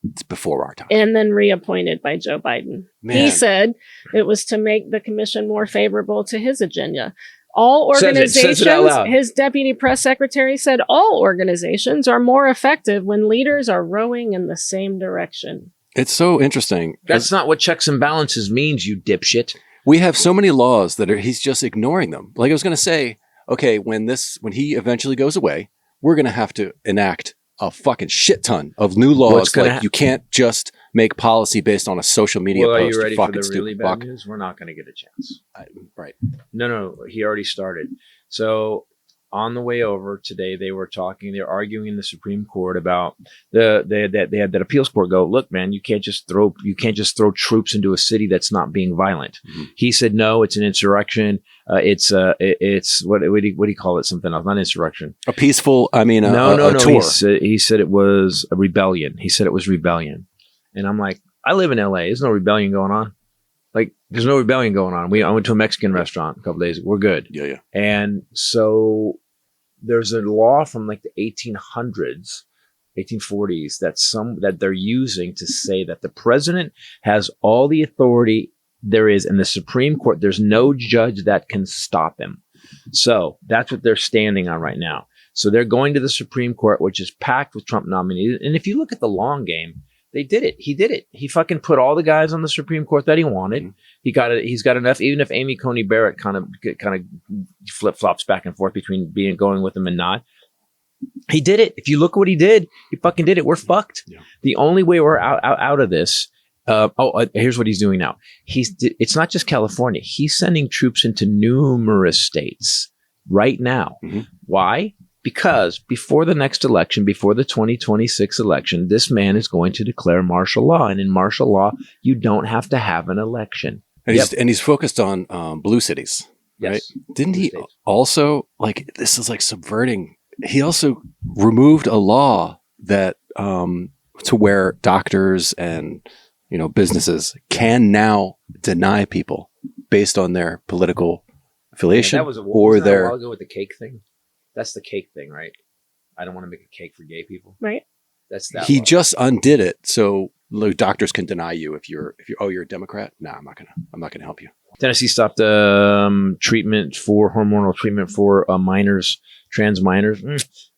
It's before our time. and then reappointed by Joe Biden. Man. He said it was to make the commission more favorable to his agenda. All Says it organizations, out loud. his deputy press secretary said, all organizations are more effective when leaders are rowing in the same direction. It's so interesting. That's not what checks and balances means, you dipshit. We have so many laws that he's just ignoring them. Like I was going to say, okay, when he eventually goes away, we're going to have to enact a fucking shit ton of new laws. Like you can't just make policy based on a social media Well, are post. you ready You for fucking the really stupid bad fuck. news? We're not going to get a chance. Right. No, he already started. So on the way over today, they're arguing in the Supreme Court about they had that appeals court go, look, man, you can't just throw troops into a city that's not being violent. Mm-hmm. He said, no, it's an insurrection. It's what do you call it? Something else, not insurrection. A peaceful, a no. tour. He said it was a rebellion. He said it was rebellion. And I'm like, I live in LA. There's no rebellion going on. Like, there's no rebellion going on. I went to a Mexican restaurant a couple days ago. We're good. Yeah. And so there's a law from like the 1800s, 1840s that they're using to say that the president has all the authority there is in the Supreme Court. There's no judge that can stop him. So that's what they're standing on right now. So they're going to the Supreme Court, which is packed with Trump nominees. And if you look at the long game, they did it. He did it. He fucking put all the guys on the Supreme Court that he wanted. Mm-hmm. He's got enough. Even if Amy Coney Barrett kind of flip flops back and forth between going with him and not, he did it. If you look at what he did, he fucking did it. We're fucked. Yeah. The only way we're out of this. Here's what he's doing now. It's not just California. He's sending troops into numerous states right now. Mm-hmm. Why? Because before the next election, before the 2026 election, this man is going to declare martial law. And in martial law, you don't have to have an election. And he's focused on blue cities, right? Yes. Didn't he also, this is like subverting. He also removed a law that to where doctors and businesses can now deny people based on their political affiliation a while ago with the cake thing. That's the cake thing, right? I don't want to make a cake for gay people. Right. That's that. He just undid it, so doctors can deny you if you're a Democrat. No, I'm not gonna help you. Tennessee stopped hormonal treatment for minors, trans minors.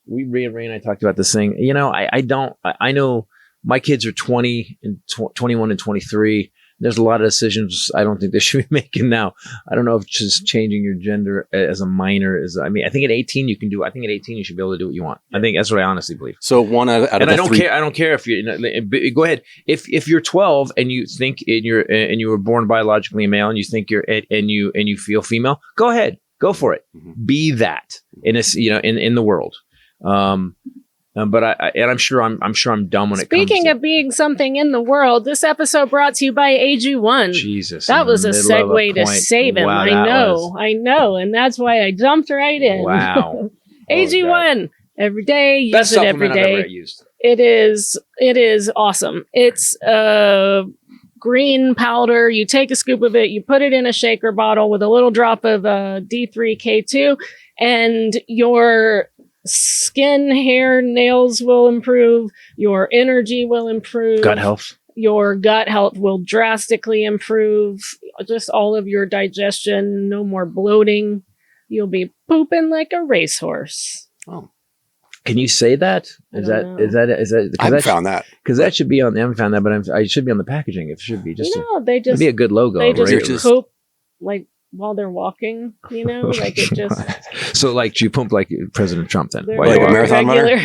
Ray and I talked about this thing. I know my kids are 20 and 21 and 23. There's a lot of decisions I don't think they should be making now. I don't know if just changing your gender as a minor is. I think at 18 you can do. I think at 18 you should be able to do what you want. I think that's what I honestly believe. So one out of the three. I don't care if you go ahead. If you're 12 and you think and you were born biologically male and you think and you feel female, go ahead, go for it. Mm-hmm. Be that in the world. But I'm sure I'm dumb when it comes to... Speaking of being something in the world, this episode brought to you by AG1. Jesus. That was a segue to save him. Wow, I know. And that's why I jumped right in. Wow. AG1. Every day, use it every day. I've ever used. It is awesome. It's green powder. You take a scoop of it, you put it in a shaker bottle with a little drop of D3K2, and your skin, hair, nails will improve. Your energy will improve. Gut health. Your gut health will drastically improve. Just all of your digestion. No more bloating. You'll be pooping like a racehorse. Oh. Can you say that? Is that? I haven't found that. Because that should be on. I haven't found that, but I should be on the packaging. It should be just. It'd be a good logo. They just poop while they're walking, it just... So you pump like President Trump then? Like a marathon runner?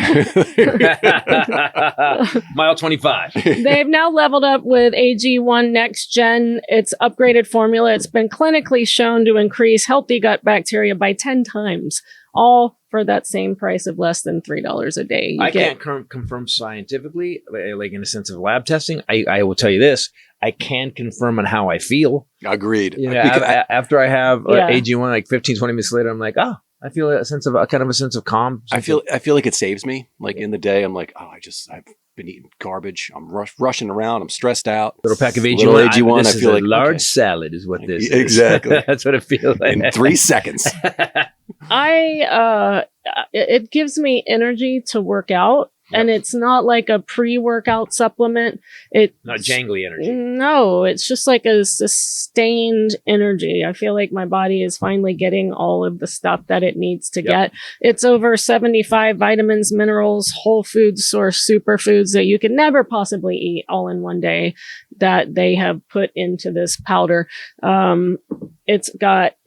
Mile 25. They've now leveled up with AG1 Next Gen. It's upgraded formula. It's been clinically shown to increase healthy gut bacteria by 10 times, all for that same price of less than $3 a day. I can't confirm scientifically, like in a sense of lab testing. I will tell you this. I can confirm on how I feel. Agreed. After I have AG1, 15, 20 minutes later, I'm like, oh, I feel a sense of calm. I feel like it saves me. In the day, I'm like, I've been eating garbage. I'm rushing around. I'm stressed out. Little pack of AG1. I feel like large salad is what this is. Exactly. That's what it feels like. In 3 seconds. It gives me energy to work out. Yep. And it's not like a pre-workout supplement. Not jangly energy. No, it's just like a sustained energy. I feel like my body is finally getting all of the stuff that it needs to get. It's over 75 vitamins, minerals, whole food source superfoods that you can never possibly eat all in one day that they have put into this powder. It's got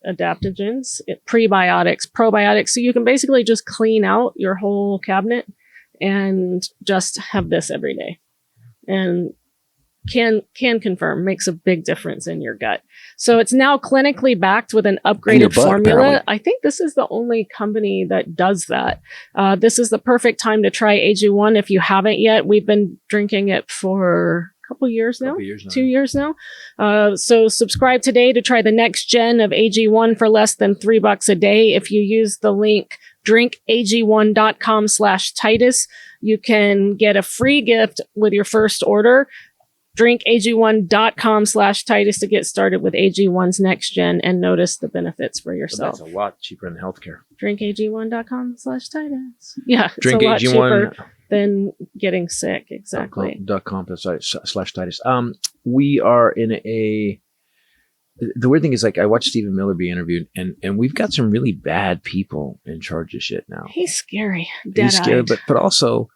adaptogens, prebiotics, probiotics. So you can basically just clean out your whole cabinet and just have this every day, and can confirm makes a big difference in your gut. So it's now clinically backed with an upgraded formula. Apparently. I think this is the only company that does that. This is the perfect time to try AG1 if you haven't yet. We've been drinking it for couple years now, 2 years now. So subscribe today to try the next gen of AG1 for less than $3 a day. If you use the link drinkag1.com/Titus, you can get a free gift with your first order. drinkag1.com/Titus to get started with AG1's next gen and notice the benefits for yourself. That's a lot cheaper than healthcare. drinkag1.com/Titus. Yeah, it's Drink a lot AG1 cheaper than getting sick. Exactly. .com/Titus. We are in a the weird thing is, like, I watched Stephen Miller be interviewed, and we've got some really bad people in charge of shit now. He's scary. He's scary, but also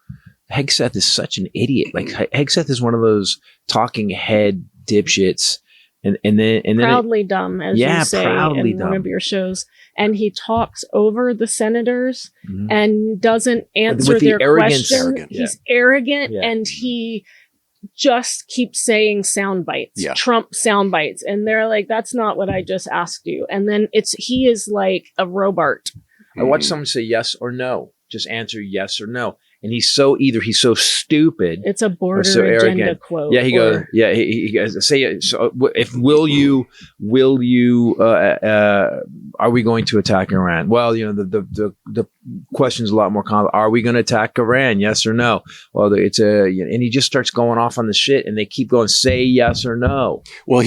Hegseth is such an idiot. Like, Hegseth is one of those talking head dipshits, and then proudly dumb, as you say in dumb. one of your shows. And he talks over the senators and doesn't answer with the their arrogance. questions. He's arrogant, and he just keeps saying sound bites, Trump sound bites. And they're like, that's not what I just asked you. And then he is like a robot. I watched someone say yes or no. Just answer yes or no. And he's so stupid. It's a border so agenda arrogant. quote. Yeah, he goes. Yeah, he goes. Say so. If will you? Are we going to attack Iran? Well, the question's a lot more common. Are we going to attack Iran? Yes or no? Well, and he just starts going off on the shit, and they keep going. Say yes or no. Well,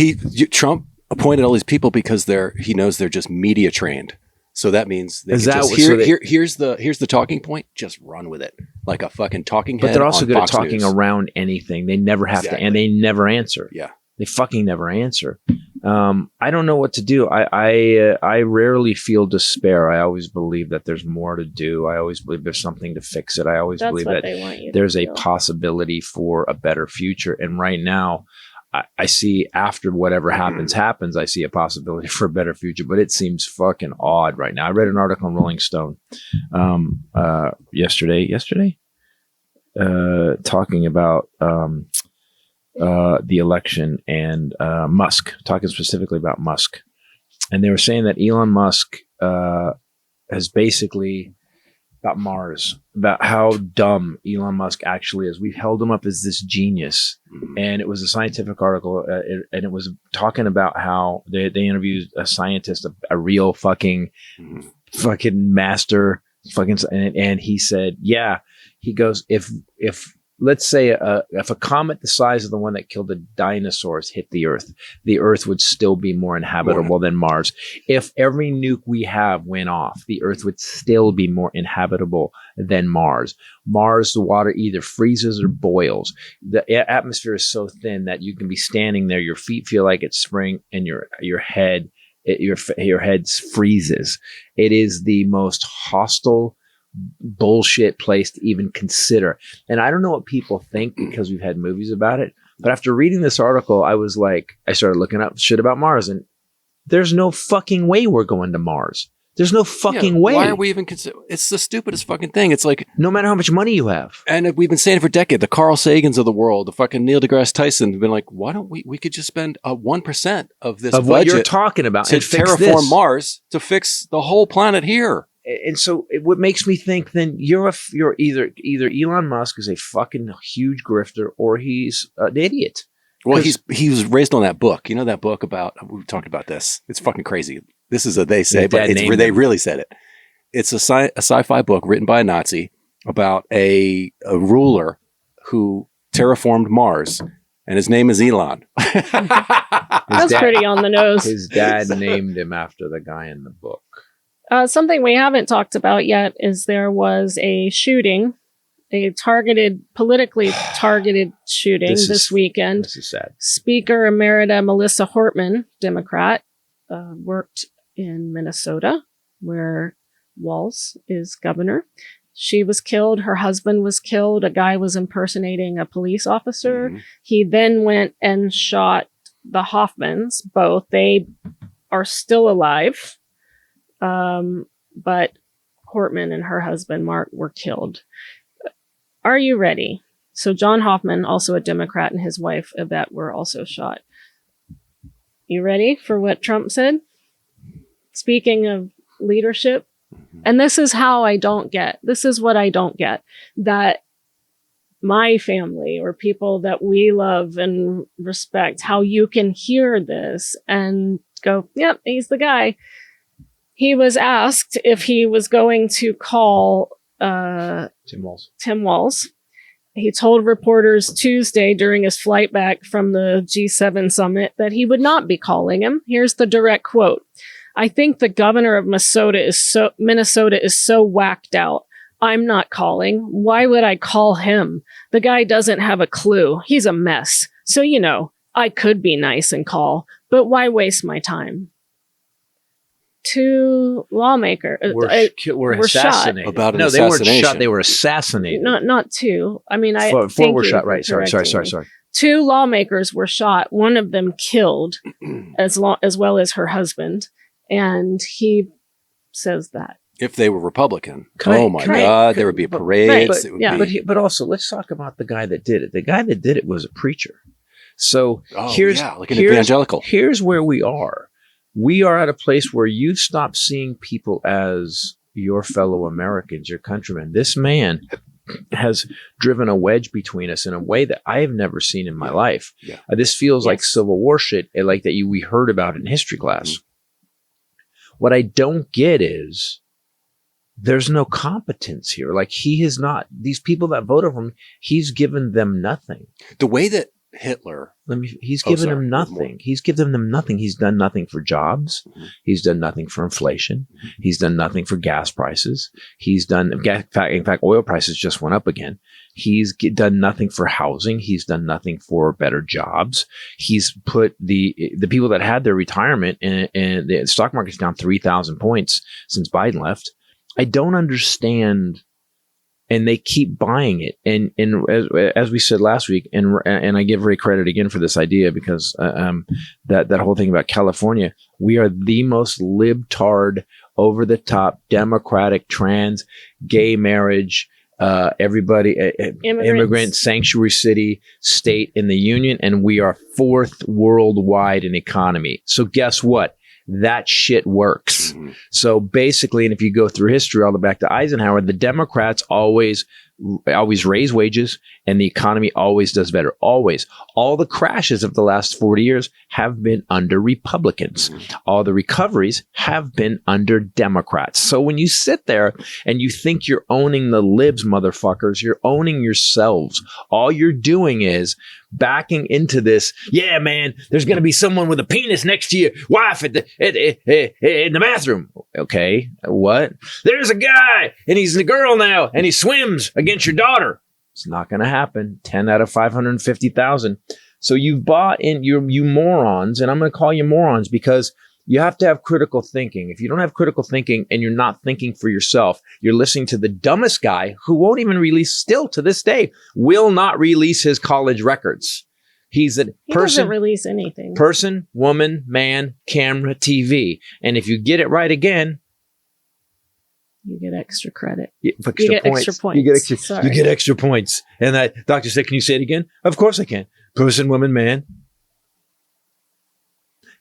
Trump appointed all these people because he knows they're just media trained. So that means here's the talking point. Just run with it like a fucking talking head. But they're also good at Fox talking News. around anything. They never have to, and they never answer. Yeah, they fucking never answer. I don't know what to do. I rarely feel despair. I always believe that there's more to do. I always believe there's something to fix it. I always believe that there's a possibility for a better future. And right now, I see after whatever happens, I see a possibility for a better future, but it seems fucking odd right now. I read an article in Rolling Stone yesterday, talking about the election and Musk, talking specifically about Musk. And they were saying that Elon Musk has basically about Mars, about how dumb Elon Musk actually is. We've held him up as this genius. And it was a scientific article, and it was talking about how they interviewed a scientist, a real fucking master, and he said, yeah, he goes, if let's say if a comet the size of the one that killed the dinosaurs hit the Earth would still be more inhabitable than Mars. If every nuke we have went off, the Earth would still be more inhabitable than Mars. Mars, the water either freezes or boils. The atmosphere is so thin that you can be standing there, your feet feel like it's spring, and your head freezes. It is the most hostile bullshit place to even consider. And I don't know what people think because we've had movies about it, but after reading this article, I was like, I started looking up shit about Mars, and there's no fucking way we're going to Mars. There's no fucking way. Why are we even considering? It's the stupidest fucking thing. It's like, no matter how much money you have. And we've been saying it for decades. The Carl Sagans of the world, the fucking Neil deGrasse Tyson have been like, why don't we could just spend 1% of this of what you're talking about to and fix terraform this. Mars to fix the whole planet here. And so what makes me think then you're either Elon Musk is a fucking huge grifter or he's an idiot. Well, he was raised on that book. You know that book about, we talked about this. It's fucking crazy. This is a they say, but they really said it. It's a sci-fi book written by a Nazi about a ruler who terraformed Mars, and his name is Elon. That's pretty on the nose. His dad named him after the guy in the book. Something we haven't talked about yet is there was a shooting, a politically targeted shooting this weekend. This is sad. Speaker Emerita Melissa Hortman, Democrat, worked in Minnesota, where Walz is governor. She was killed. Her husband was killed. A guy was impersonating a police officer. He then went and shot the Hoffmans, both. They are still alive. But Hortman and her husband, Mark, were killed. Are you ready? So John Hoffman, also a Democrat, and his wife, Yvette, were also shot. You ready for what Trump said? Speaking of leadership, and this is what I don't get, that my family or people that we love and respect, how you can hear this and go, yep, he's the guy. He was asked if he was going to call Tim Walz. He told reporters Tuesday during his flight back from the G7 summit that he would not be calling him. Here's the direct quote. I think the governor of Minnesota is so whacked out. I'm not calling. Why would I call him? The guy doesn't have a clue. He's a mess. So, I could be nice and call, But why waste my time? 2 lawmakers were assassinated. About an no, they weren't assassination. shot. They were assassinated. Not 2. I mean, Four thank were you shot. for Right. Sorry. correcting me. 2 lawmakers were shot. One of them killed, as well as her husband, and he says that. If they were Republican, Correct. God, there would be parades. Right. It would be, But also, let's talk about the guy that did it. The guy that did it was a preacher. So like an evangelical. Here's where we are. We are at a place where you stop seeing people as your fellow Americans, your countrymen. This man has driven a wedge between us in a way that I have never seen in my life. Yeah. This feels like Civil War shit, like that we heard about in history class. Mm-hmm. What I don't get is there's no competence here. Like he has not, these people that voted for him, he's given them nothing. The way that Hitler, he's given them nothing. He's given them nothing. He's done nothing for jobs. Mm-hmm. He's done nothing for inflation. Mm-hmm. He's done nothing for gas prices. He's done, in fact, oil prices just went up again. He's done nothing for housing. He's done nothing for better jobs. He's put the people that had their retirement and the stock market's down 3,000 points since Biden left. I don't understand, and they keep buying it. And as we said last week, and I give Ray credit again for this idea because that whole thing about California, we are the most libtard, over the top, democratic, trans, gay marriage, everybody, immigrant sanctuary city state in the union, and we are 4th worldwide in economy. So guess what? That shit works. Mm-hmm. So basically, and if you go through history all the way back to Eisenhower, the Democrats always raise wages and the economy always does better. Always. All the crashes of the last 40 years have been under Republicans. Mm-hmm. All the recoveries have been under Democrats. So when you sit there and you think you're owning the libs, motherfuckers, you're owning yourselves. All you're doing backing into this, yeah, man, there's going to be someone with a penis next to your wife in the bathroom. Okay, what? There's a guy, and he's a girl now, and he swims against your daughter. It's not going to happen. 10 out of 550,000. So you've bought in, you morons, and I'm going to call you morons because you have to have critical thinking. If you don't have critical thinking and you're not thinking for yourself, you're listening to the dumbest guy who won't even release, still to this day, will not release his college records. He's a person, doesn't release anything. Person, woman, man, camera, TV. And if you get it right again, you get extra credit. You get extra points. You get extra points. And that doctor said, can you say it again? Of course I can. Person, woman, man,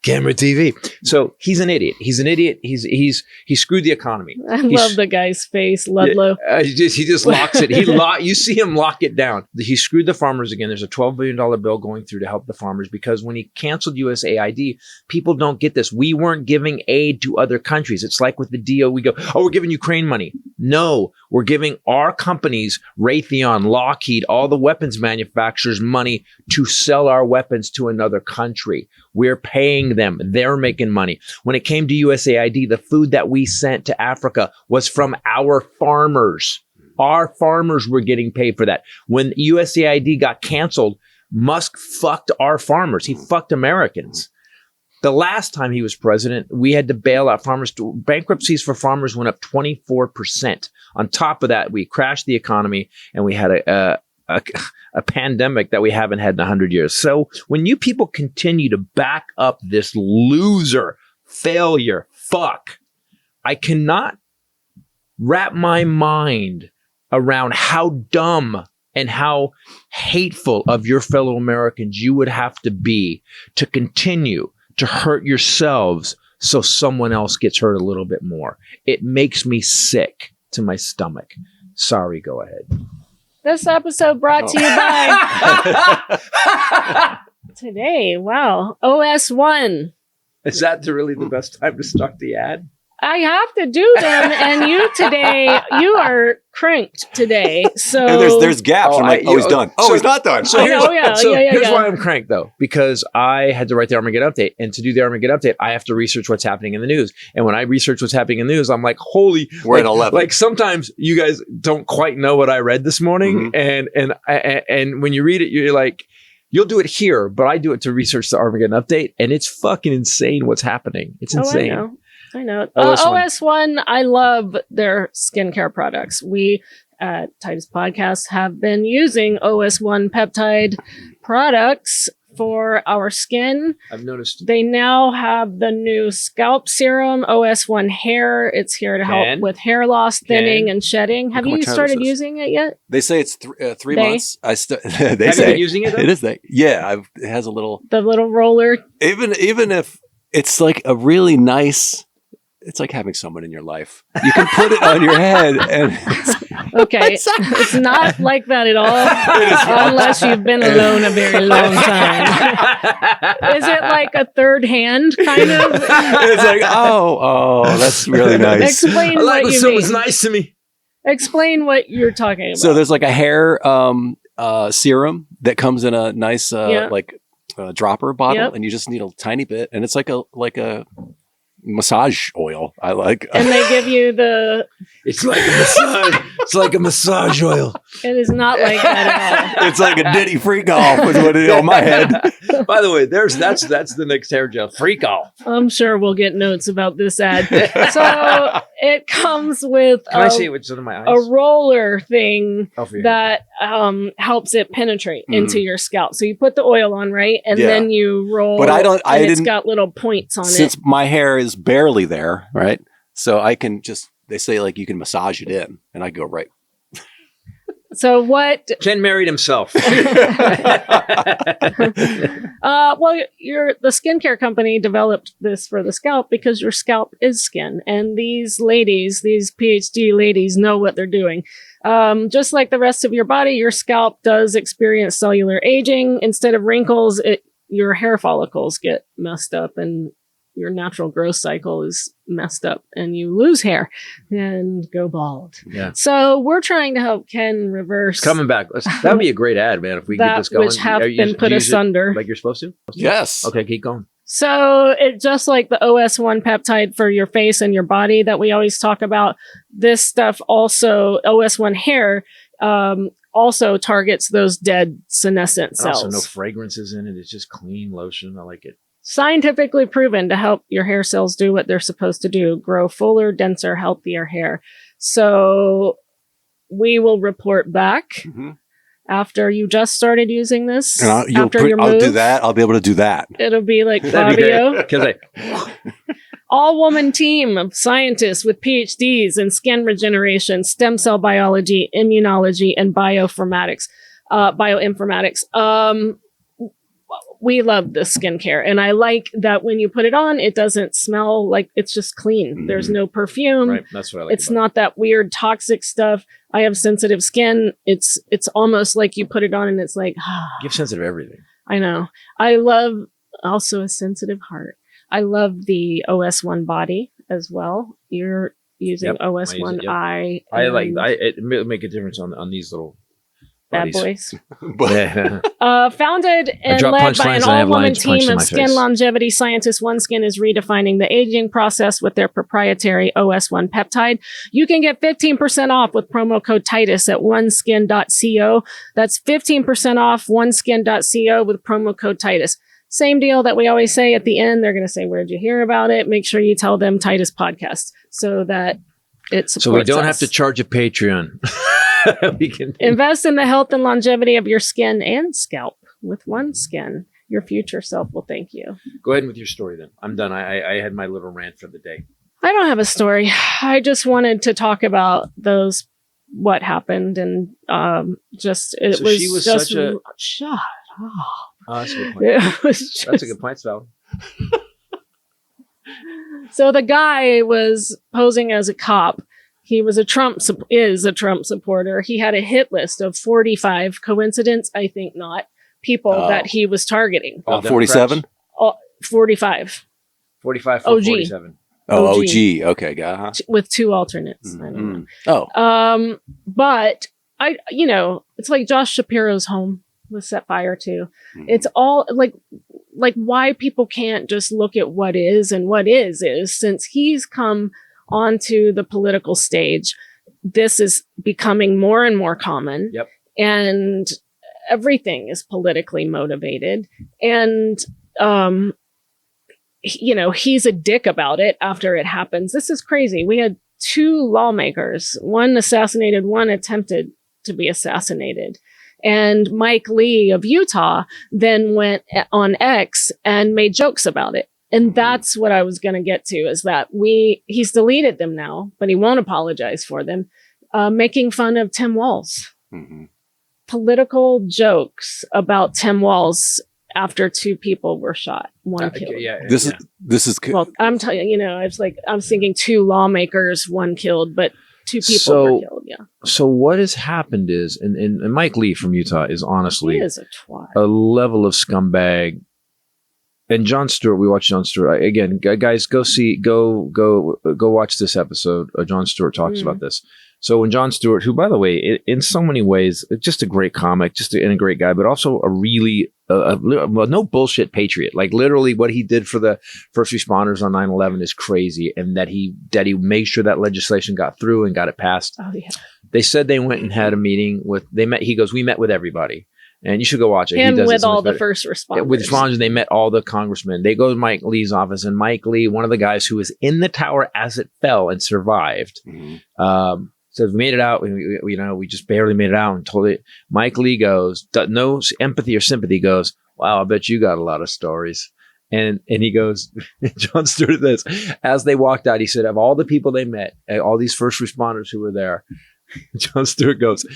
camera, TV. So he's an idiot. He's an idiot. He screwed the economy. I love the guy's face, Ludlow. He just locks it. You see him lock it down. He screwed the farmers again. There's a $12 billion bill going through to help the farmers because when he canceled USAID, people don't get this. We weren't giving aid to other countries. It's like with the DO, we go, oh, we're giving Ukraine money. No, we're giving our companies, Raytheon, Lockheed, all the weapons manufacturers money to sell our weapons to another country. We're paying them. They're making money. When it came to USAID, the food that we sent to Africa was from our farmers. Our farmers were getting paid for that. When USAID got canceled, Musk fucked our farmers. He fucked Americans. The last time he was president, we had to bail out farmers. Bankruptcies for farmers went up 24%. On top of that, we crashed the economy and we had a pandemic that we haven't had in 100 years. So when you people continue to back up this loser, failure, fuck, I cannot wrap my mind around how dumb and how hateful of your fellow Americans you would have to be to continue to hurt yourselves so someone else gets hurt a little bit more. It makes me sick to my stomach. Sorry, go ahead. This episode brought to you by today. Wow. OS1. Is that really the best time to start the ad? I have to do them, and you are cranked today. So and there's gaps. I'm like, he's done. He's not done. So here's why I'm cranked, though, because I had to write the Armageddon update, and to do the Armageddon update, I have to research what's happening in the news. And when I research what's happening in the news, I'm like, holy, we're at 11. Like sometimes you guys don't quite know what I read this morning, and when you read it, you're like, You'll do it here, but I do it to research the Armageddon update, and it's fucking insane what's happening. It's insane. I know. OS1. OS1, I love their skincare products. We at Titus Podcast have been using OS1 peptide products for our skin. I've noticed. They now have the new scalp serum, OS1 hair. It's here to help with hair loss, thinning, and shedding. Have you started using it yet? They say it's 3 months. They Have say you been using it, though? It is. It has a little. The little roller. Even if it's like a really nice. It's like having someone in your life. You can put it on your head, and okay, it's not like that at all, unless you've been alone a very long time. Is it like a third hand kind of? It's like, oh, that's really nice. Explain I like what when you someone's mean. nice to me. Explain what you're talking about. So there's like a hair serum that comes in a nice dropper bottle, and you just need a tiny bit, and it's like a massage oil. I like, and they give you the. It's like a massage. It's like a massage oil. It is not like that at all. It's like a Diddy freak off with what it is on my head. By the way, that's the next hair gel. Freak off. I'm sure we'll get notes about this ad. So it comes with Can I see what's under my eyes? A roller thing for that helps it penetrate into your scalp. So you put the oil on, right? And then you roll. But it's got little points on it. Since my hair is barely there, right? So I can just, they say like you can massage it in, and I go right. So what? Ken married himself. Well, the skincare company developed this for the scalp because your scalp is skin, and these ladies, these PhD ladies, know what they're doing. Just like the rest of your body, your scalp does experience cellular aging. Instead of wrinkles, your hair follicles get messed up, and your natural growth cycle is messed up, and you lose hair and go bald. Yeah. So we're trying to help Ken reverse. Coming back. That would be a great ad, man, if we get this going. Which have been put asunder. Like you're supposed to? Yes. Okay, keep going. So it just like the OS1 peptide for your face and your body that we always talk about. This stuff also, OS1 hair, also targets those dead senescent cells. Also, no fragrances in it. It's just clean lotion. I like it. Scientifically proven to help your hair cells do what they're supposed to do, grow fuller, denser, healthier hair. So we will report back after you just started using this. And I'll do that. I'll be able to do that. It'll be like Fabio. All-woman team of scientists with PhDs in skin regeneration, stem cell biology, immunology, and bioinformatics. We love the skincare, and I like that when you put it on, it doesn't smell like, it's just clean. There's no perfume. Right, that's what I like. It's not that weird toxic stuff. I have sensitive skin. It's almost like you put it on and it's like, You're sensitive to everything. I know. I love also a sensitive heart. I love the OS1 body as well. You're using OS1 eye. It make a difference on these little bad buddies. Boys. Founded and led by an all-woman team of skin longevity scientists, OneSkin is redefining the aging process with their proprietary OS1 peptide. You can get 15% off with promo code Titus at oneskin.co. That's 15% off oneskin.co with promo code Titus. Same deal that we always say at the end. They're going to say, where'd you hear about it? Make sure you tell them Titus Podcast so that it supports So we don't us. have to charge a Patreon. We can invest in the health and longevity of your skin and scalp with OneSkin. Your future self will thank you. Go ahead with your story then. I'm done. I had my little rant for the day. I don't have a story. I just wanted to talk about what happened, and She was such a shut up. Oh, that's a good point. That's a good point, Sal. So the guy was posing as a cop. He was is a Trump supporter. He had a hit list of 45, coincidence? I think not, people that he was targeting. 47? 45. 45 for OG. 47. Oh, OG. Okay, got with two alternates. I don't know. Oh. But it's like Josh Shapiro's home was set fire to. It's all like why people can't just look at what is, and what is since he's come onto the political stage, this is becoming more and more common. Yep. And everything is politically motivated. And, he's a dick about it after it happens. This is crazy. We had 2 lawmakers, one assassinated, one attempted to be assassinated. And Mike Lee of Utah then went on X and made jokes about it. And that's what I was going to get to, is that he's deleted them now, but he won't apologize for them, making fun of Tim Walz. Mm-hmm. Political jokes about Tim Walz after 2 people were shot, 1 killed. This is well, I'm telling you, I was I'm thinking 2 lawmakers, 1 killed, but 2 people were killed. Yeah. So what has happened is, and Mike Lee from Utah is honestly he is a twat, a level of scumbag. And Jon Stewart, we watched Jon Stewart again. Guys, go watch this episode. Jon Stewart talks about this. So when Jon Stewart, who by the way, in so many ways, just a great comic, and a great guy, but also a really no bullshit patriot. Like literally, what he did for the first responders on 9/11 is crazy, and that he made sure that legislation got through and got it passed. Oh yeah. They said they went and had a meeting He goes, we met with everybody. And you should go watch it. Him with all the first responders. With responders, they met all the congressmen. They go to Mike Lee's office, and Mike Lee, one of the guys who was in the tower as it fell and survived, says, we made it out. We just barely made it out, and told it. Mike Lee goes, no empathy or sympathy, goes, wow, I bet you got a lot of stories. And he goes, Jon Stewart, this, as they walked out, he said, of all the people they met, all these first responders who were there, Jon Stewart goes,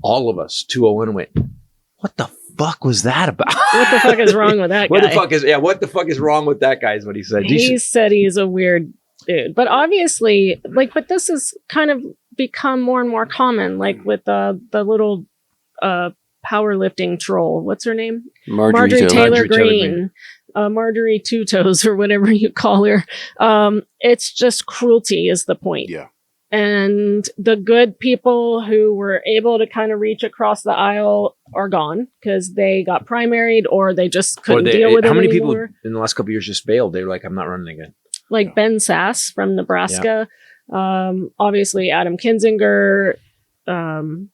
all of us, 201 went, what the fuck was that about? What the fuck is wrong with that guy? What the fuck is wrong with that guy is what he said. He said he's a weird dude. But obviously, but this has kind of become more and more common, with the little powerlifting troll. What's her name? Marjorie Taylor Greene. Marjorie Two Toes, or whatever you call her. It's just cruelty is the point. Yeah. And the good people who were able to kind of reach across the aisle are gone because they got primaried or they just couldn't deal with it. How many anymore. people in the last couple of years just bailed? They were like, I'm not running again. Like Ben Sass from Nebraska. Yeah. Obviously, Adam Kinzinger,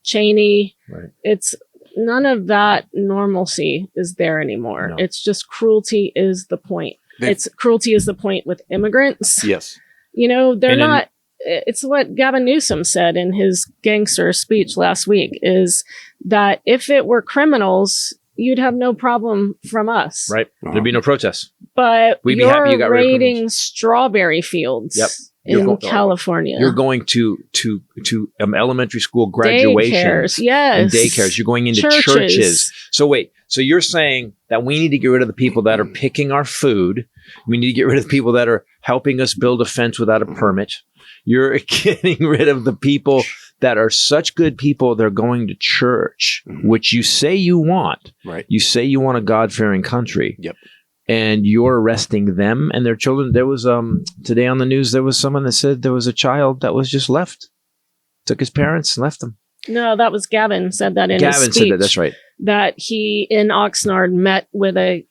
Cheney. Right. It's none of that normalcy is there anymore. No. It's just cruelty is the point. Cruelty is the point with immigrants. Yes. They're not. It's what Gavin Newsom said in his gangster speech last week, is that if it were criminals, you'd have no problem from us. Right. There'd be no protests. But we'd be happy you got raiding strawberry fields in California. You're going to elementary school graduations. Daycares, yes. And daycares. You're going into churches. So wait. So you're saying that we need to get rid of the people that are picking our food. We need to get rid of the people that are helping us build a fence without a permit. You're getting rid of the people that are such good people. They're going to church, which you say you want. Right. You say you want a God-fearing country. Yep. And you're arresting them and their children. There was today on the news, there was someone that said there was a child that was just left. Took his parents and left them. No, that was Gavin said that in his speech. Gavin said that. That's right. That he in Oxnard met with a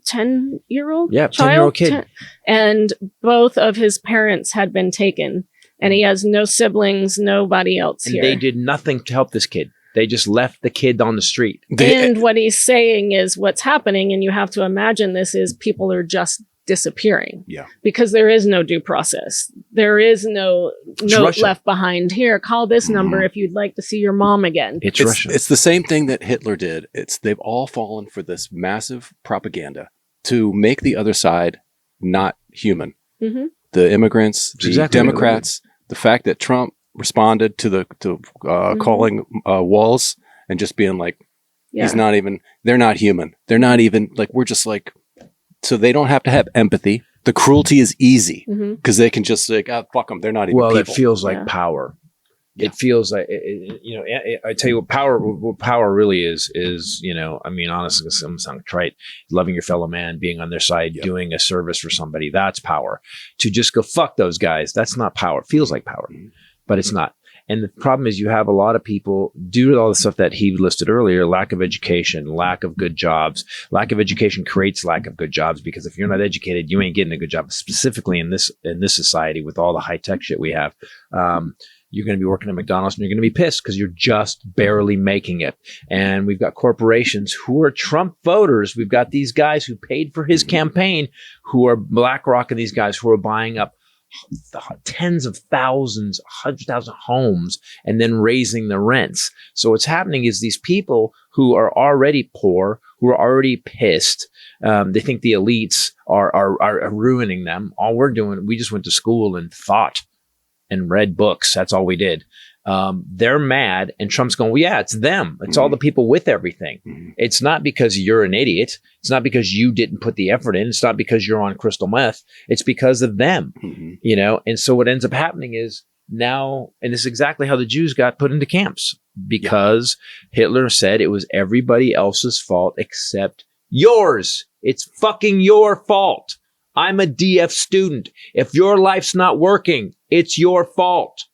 10-year-old child. 10-year-old kid. And both of his parents had been taken. And he has no siblings, nobody else and here. They did nothing to help this kid. They just left the kid on the street. And what he's saying is what's happening, and you have to imagine this, is people are just disappearing. Yeah. Because there is no due process. There is no note left behind. Here, call this number if you'd like to see your mom again. It's Russia. It's the same thing that Hitler did. They've all fallen for this massive propaganda to make the other side not human. Mm-hmm. The immigrants, the Democrats, the fact that Trump responded to calling Walz and just being like, he's not even, they're not human. They're not even like, we're just like, so they don't have to have empathy. The cruelty is easy because they can just like, fuck them. They're not even people. It feels like power. It feels like, I tell you what power really is, I mean, honestly, this sounds trite. Loving your fellow man, being on their side, doing a service for somebody, that's power. To just go, fuck those guys, that's not power. It feels like power, but it's not. And the problem is you have a lot of people, due to all the stuff that he listed earlier, lack of education, lack of good jobs. Lack of education creates lack of good jobs, because if you're not educated, you ain't getting a good job, specifically in this society with all the high tech shit we have. you're going to be working at McDonald's and you're going to be pissed because you're just barely making it. And we've got corporations who are Trump voters. We've got these guys who paid for his campaign, who are BlackRock, and these guys who are buying up tens of thousands, 100,000 homes and then raising the rents. So what's happening is these people who are already poor, who are already pissed, they think the elites are ruining them. All we're doing, we just went to school and thought and read books. That's all we did. They're mad, and Trump's going, well, yeah, it's them. It's all the people with everything. It's not because you're an idiot. It's not because you didn't put the effort in. It's not because you're on crystal meth. It's because of them, you know? And so what ends up happening is now, and this is exactly how the Jews got put into camps, because Hitler said it was everybody else's fault except yours. It's fucking your fault. I'm a DF student. If your life's not working, it's your fault.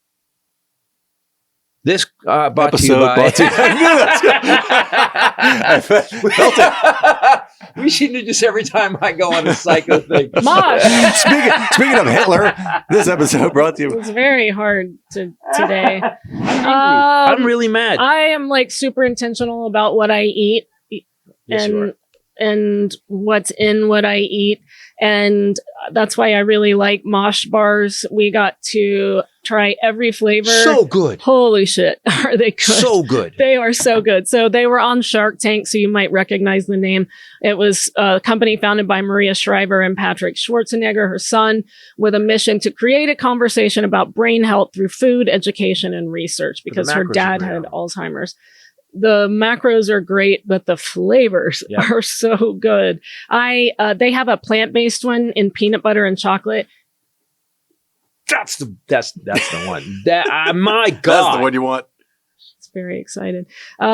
This brought to you by... I felt it. We should do this every time I go on a psycho thing. Mosh. Speaking of Hitler, this episode brought to you... It's very hard today. I'm really mad. I am like super intentional about what I eat. Yes, you are. And what's in what I eat. And that's why I really like Mosh bars. We got to try every flavor. So good. Holy shit. Are they good? So good. They are so good. So they were on Shark Tank, so you might recognize the name. It was a company founded by Maria Shriver and Patrick Schwarzenegger, her son, with a mission to create a conversation about brain health through food, education, and research, because her dad had Alzheimer's. The macros are great, but the flavors are so good. They have a plant-based one in peanut butter and chocolate. That's the one. That my God, that's the one you want. It's very excited.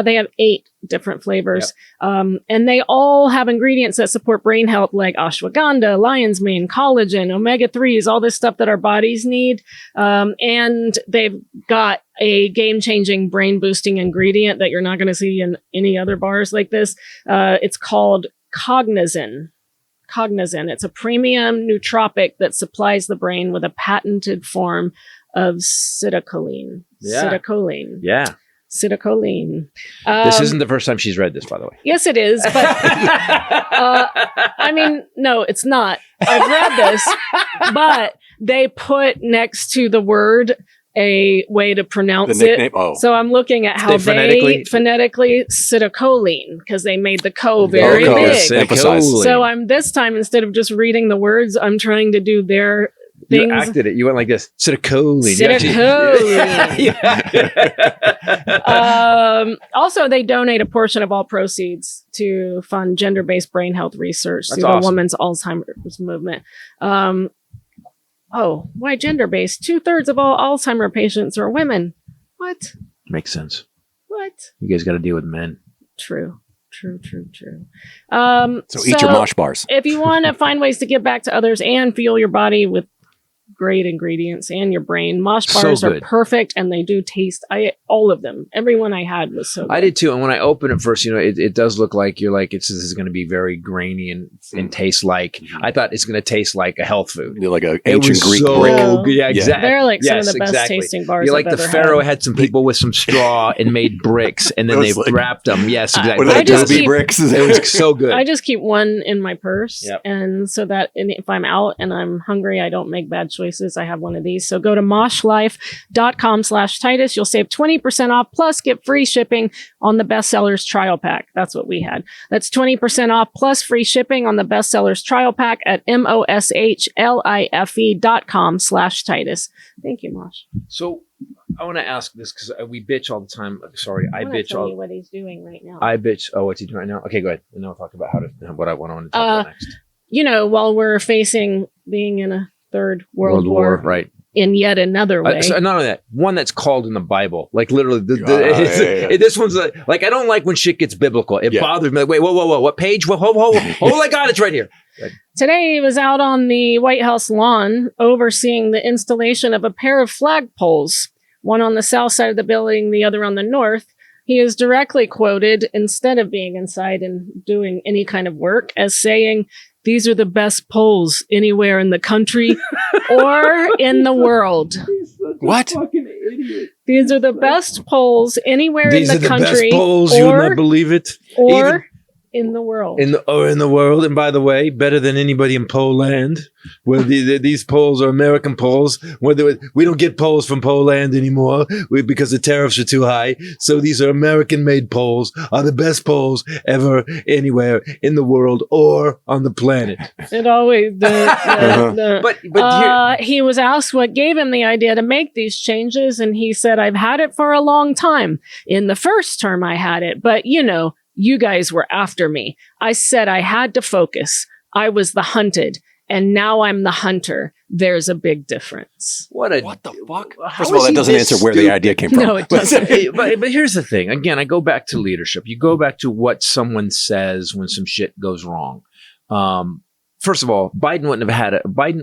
They have 8 different flavors, and they all have ingredients that support brain health, like ashwagandha, lion's mane, collagen, omega-3s, all this stuff that our bodies need. And they've got a game-changing brain-boosting ingredient that you're not going to see in any other bars like this. It's called Cognizin. Cognizin. It's a premium nootropic that supplies the brain with a patented form of citicoline. Citicoline. Yeah. Citicoline. This isn't the first time she's read this, by the way. Yes, it is. But I mean, no, it's not. I've read this, but they put next to the word a way to pronounce it. Oh. So I'm looking at how they phonetically citicoline, because they made the co very big. So I'm this time, instead of just reading the words, I'm trying to do their things. You acted it. You went like this. Citicoline. Also, they donate a portion of all proceeds to fund gender-based brain health research through the Women's Alzheimer's Movement. Oh, why gender-based? 2/3 of all Alzheimer patients are women. What? Makes sense. What? You guys got to deal with men. True. So eat your Mosh bars. If you want to find ways to give back to others and fuel your body with great ingredients and your brain, Mosh bars are perfect, and they do taste. All of them. Every one I had was so good. I did too. And when I opened it first, it does look like you're like, this is going to be very grainy and taste like. I thought it's going to taste like a health food, like an ancient Greek brick. Yeah, exactly. They're like some of the best tasting bars. You're like the Pharaoh had some people with some straw and made bricks, and then they wrapped them. Yes, exactly. Bricks. It was so good. I just keep one in my purse, and so that if I'm out and I'm hungry, I don't make bad choices. I have one of these. So go to moshlife.com/Titus. You'll save 20% off, plus get free shipping on the bestsellers trial pack. That's what we had. That's 20% off plus free shipping on the bestsellers trial pack at moshlife.com/Titus. Thank you, Mosh. So I want to ask this, because we bitch all the time. Sorry, I bitch all. You what he's doing right now. I bitch. Oh, what's he doing right now? Okay, go ahead. And then we'll talk about what I want to talk about next. While we're facing being in a third world war, right? In yet another way. So not only that, one that's called in the Bible, like literally. This one's like, I don't like when shit gets biblical. It bothers me. Like, wait, whoa, what page? Whoa, oh my God, it's right here. Today he was out on the White House lawn overseeing the installation of a pair of flagpoles, one on the south side of the building, the other on the north. He is directly quoted, instead of being inside and doing any kind of work, as saying, These are the best polls anywhere in the country or in the world. What? These are the best polls anywhere These in are the the country best polls. You would not believe it. or in the world. In the world, and by the way, better than anybody in Poland, where these polls are American polls. Where we don't get polls from Poland anymore because the tariffs are too high. So these are American-made polls, are the best polls ever anywhere in the world or on the planet. It always he was asked what gave him the idea to make these changes, and he said, "I've had it for a long time. In the first term, I had it, but you guys were after me. I said I had to focus. I was the hunted, and now I'm the hunter. There's a big difference." What the fuck? First of all, that doesn't answer where the idea came from. No, it doesn't. but here's the thing. Again, I go back to leadership. You go back to what someone says when some shit goes wrong. First of all, Biden,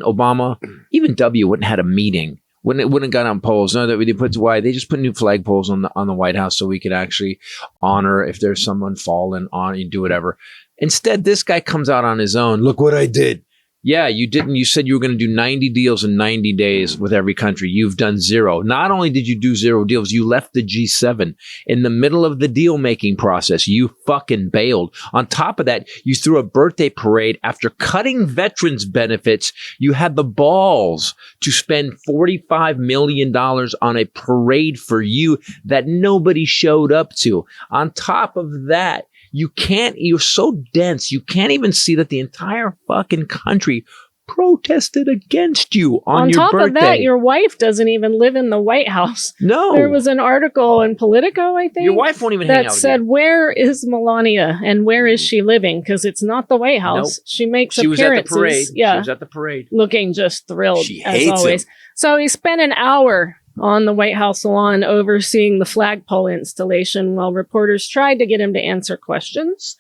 Obama, even W wouldn't have had a meeting. Wouldn't have got on polls. No, that we did why they just put new flag poles on the White House so we could actually honor if there's someone fallen on you, do whatever. Instead, this guy comes out on his own. Look what I did. Yeah, you didn't. You said you were going to do 90 deals in 90 days with every country. You've done 0. Not only did you do 0 deals, you left the G7 in the middle of the deal making process. You fucking bailed. On top of that, you threw a birthday parade after cutting veterans benefits. You had the balls to spend $45 million on a parade for you that nobody showed up to. On top of that, you're so dense, you can't even see that the entire fucking country protested against you on your birthday. On top of that, your wife doesn't even live in the White House. No. There was an article in Politico, I think. Your wife won't even hang out that said, where is Melania and where is she living? Because it's not the White House. Nope. She makes She was appearances. at the parade. Yeah. She was at the parade. Looking just thrilled, She as hates always. him. So he spent an hour on the White House lawn overseeing the flagpole installation while reporters tried to get him to answer questions,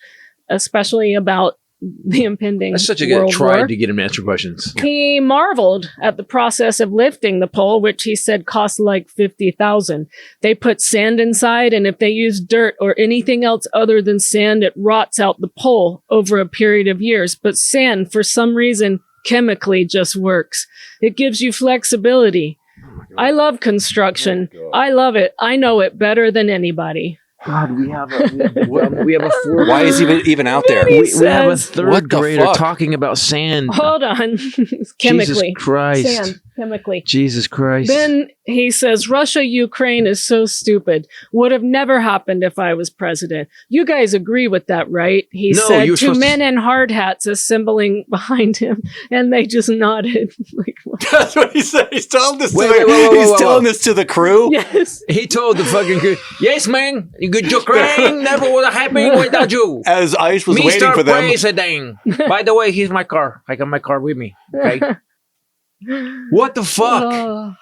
especially about the impending That's such a good World try War. to get him to answer questions. He marveled at the process of lifting the pole, which he said cost like $50,000. They put sand inside, and if they use dirt or anything else other than sand, it rots out the pole over a period of years. But sand, for some reason, chemically just works. It gives you flexibility. I love construction. I love it. I know it better than anybody. God, we have a fourth. Why is he even out there? We have a says- third What the grader fuck? talking about sand. Hold on. Chemically. Jesus Christ. Sand, chemically. Jesus Christ. Then he says, Russia-Ukraine is so stupid. Would have never happened if I was president. You guys agree with that, right? He No, said you were to supposed men in hard hats assembling behind him, and they just nodded. Like, what? That's what he said. He's telling this Wait, to wait, whoa. telling this to the crew. Yes. He told the fucking crew, yes, man, you good Ukraine never would have happened without you. As ICE was waiting Mr. for them. President. By the way, here's my car. I got my car with me. Okay. What the fuck? Oh.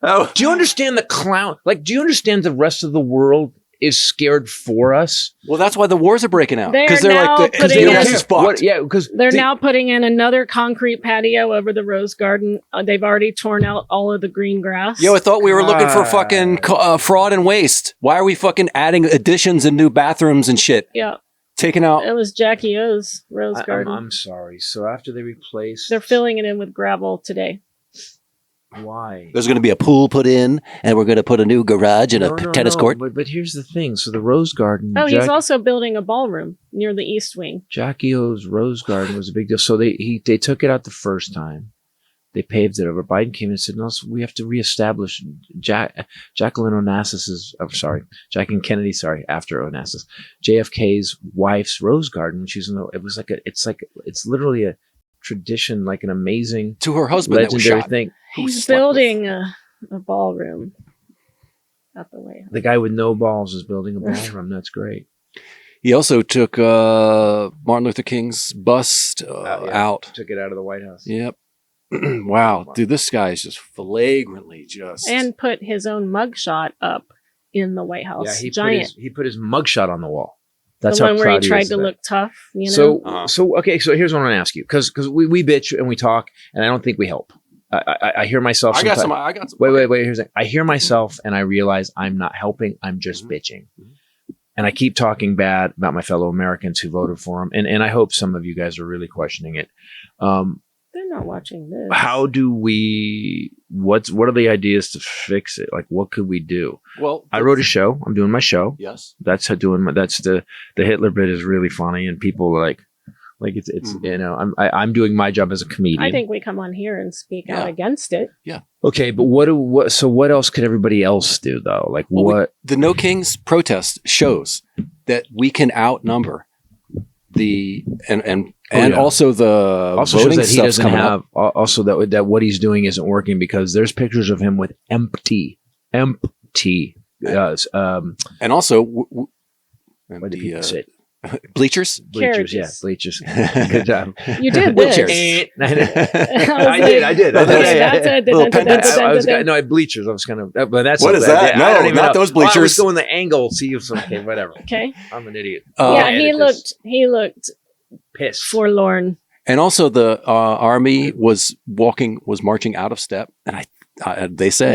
Oh, Do you understand the clown? Like, do you understand the rest of the world is scared for us? well, that's why the wars are breaking out. They're Because they're now like, because the putting US in- is fucked. Yeah, because They're now putting in another concrete patio over the Rose Garden. They've already torn out all of the green grass. Yo, I thought we were looking for God. fucking fraud and waste. Why are we fucking adding additions and new bathrooms and shit? Yeah. Taking out. It was Jackie O's Rose Garden. I'm sorry. So after they replaced, They're filling it in with gravel today. why? There's going to be a pool put in, and we're going to put a new garage and a tennis court. But here's the thing. So the Rose Garden. Oh, he's also building a ballroom near the East Wing. Jackie O's Rose Garden was a big deal. So they took it out the first time. They paved it over. Biden came in and said, no, we have to reestablish Jacqueline Onassis's, Jacqueline Kennedy, after Onassis, JFK's wife's Rose Garden. She's it's literally a tradition, like an amazing To her husband that was legendary shot. thing. He's building a ballroom at the White House. The guy with no balls is building a ballroom. That's great. He also took Martin Luther King's bust out. Took it out of the White House. Yep. Wow. Dude, this guy is just flagrantly just. And put his own mugshot up in the White House. Yeah, Giant. he put his mugshot on the wall. That's the how one where proud he tried is to of that. look tough, you know? So here's what I want to ask you, because we bitch and we talk, and I don't think we help. I hear myself. I got sometimes- some. Wait. Here's the thing. I hear myself, and I realize I'm not helping. I'm just bitching. And I keep talking bad about my fellow Americans who voted for him. And I hope some of you guys are really questioning it. They're not watching this. How do we, what are the ideas to fix it? Like, what could we do? Well, I wrote a show. I'm doing my show. Yes. That's the Hitler bit is really funny. And people are like it's you know, I'm doing my job as a comedian. I think we come on here and speak out against it. Yeah. Okay. But what else could everybody else do though? Like the No Kings protest shows that we can outnumber the, and also the also voting shows that he doesn't have up. Also that what he's doing isn't working because there's pictures of him with empty and also what did people say? Bleachers, yeah, bleachers. Good job. You did wheelchairs. I did. No, I bleachers. I was kind of, but that's what is that? No, not those bleachers. I was going the angle. See if okay, whatever. Okay, I'm an idiot. He looked pissed, forlorn. And also, the army was marching out of step, and they say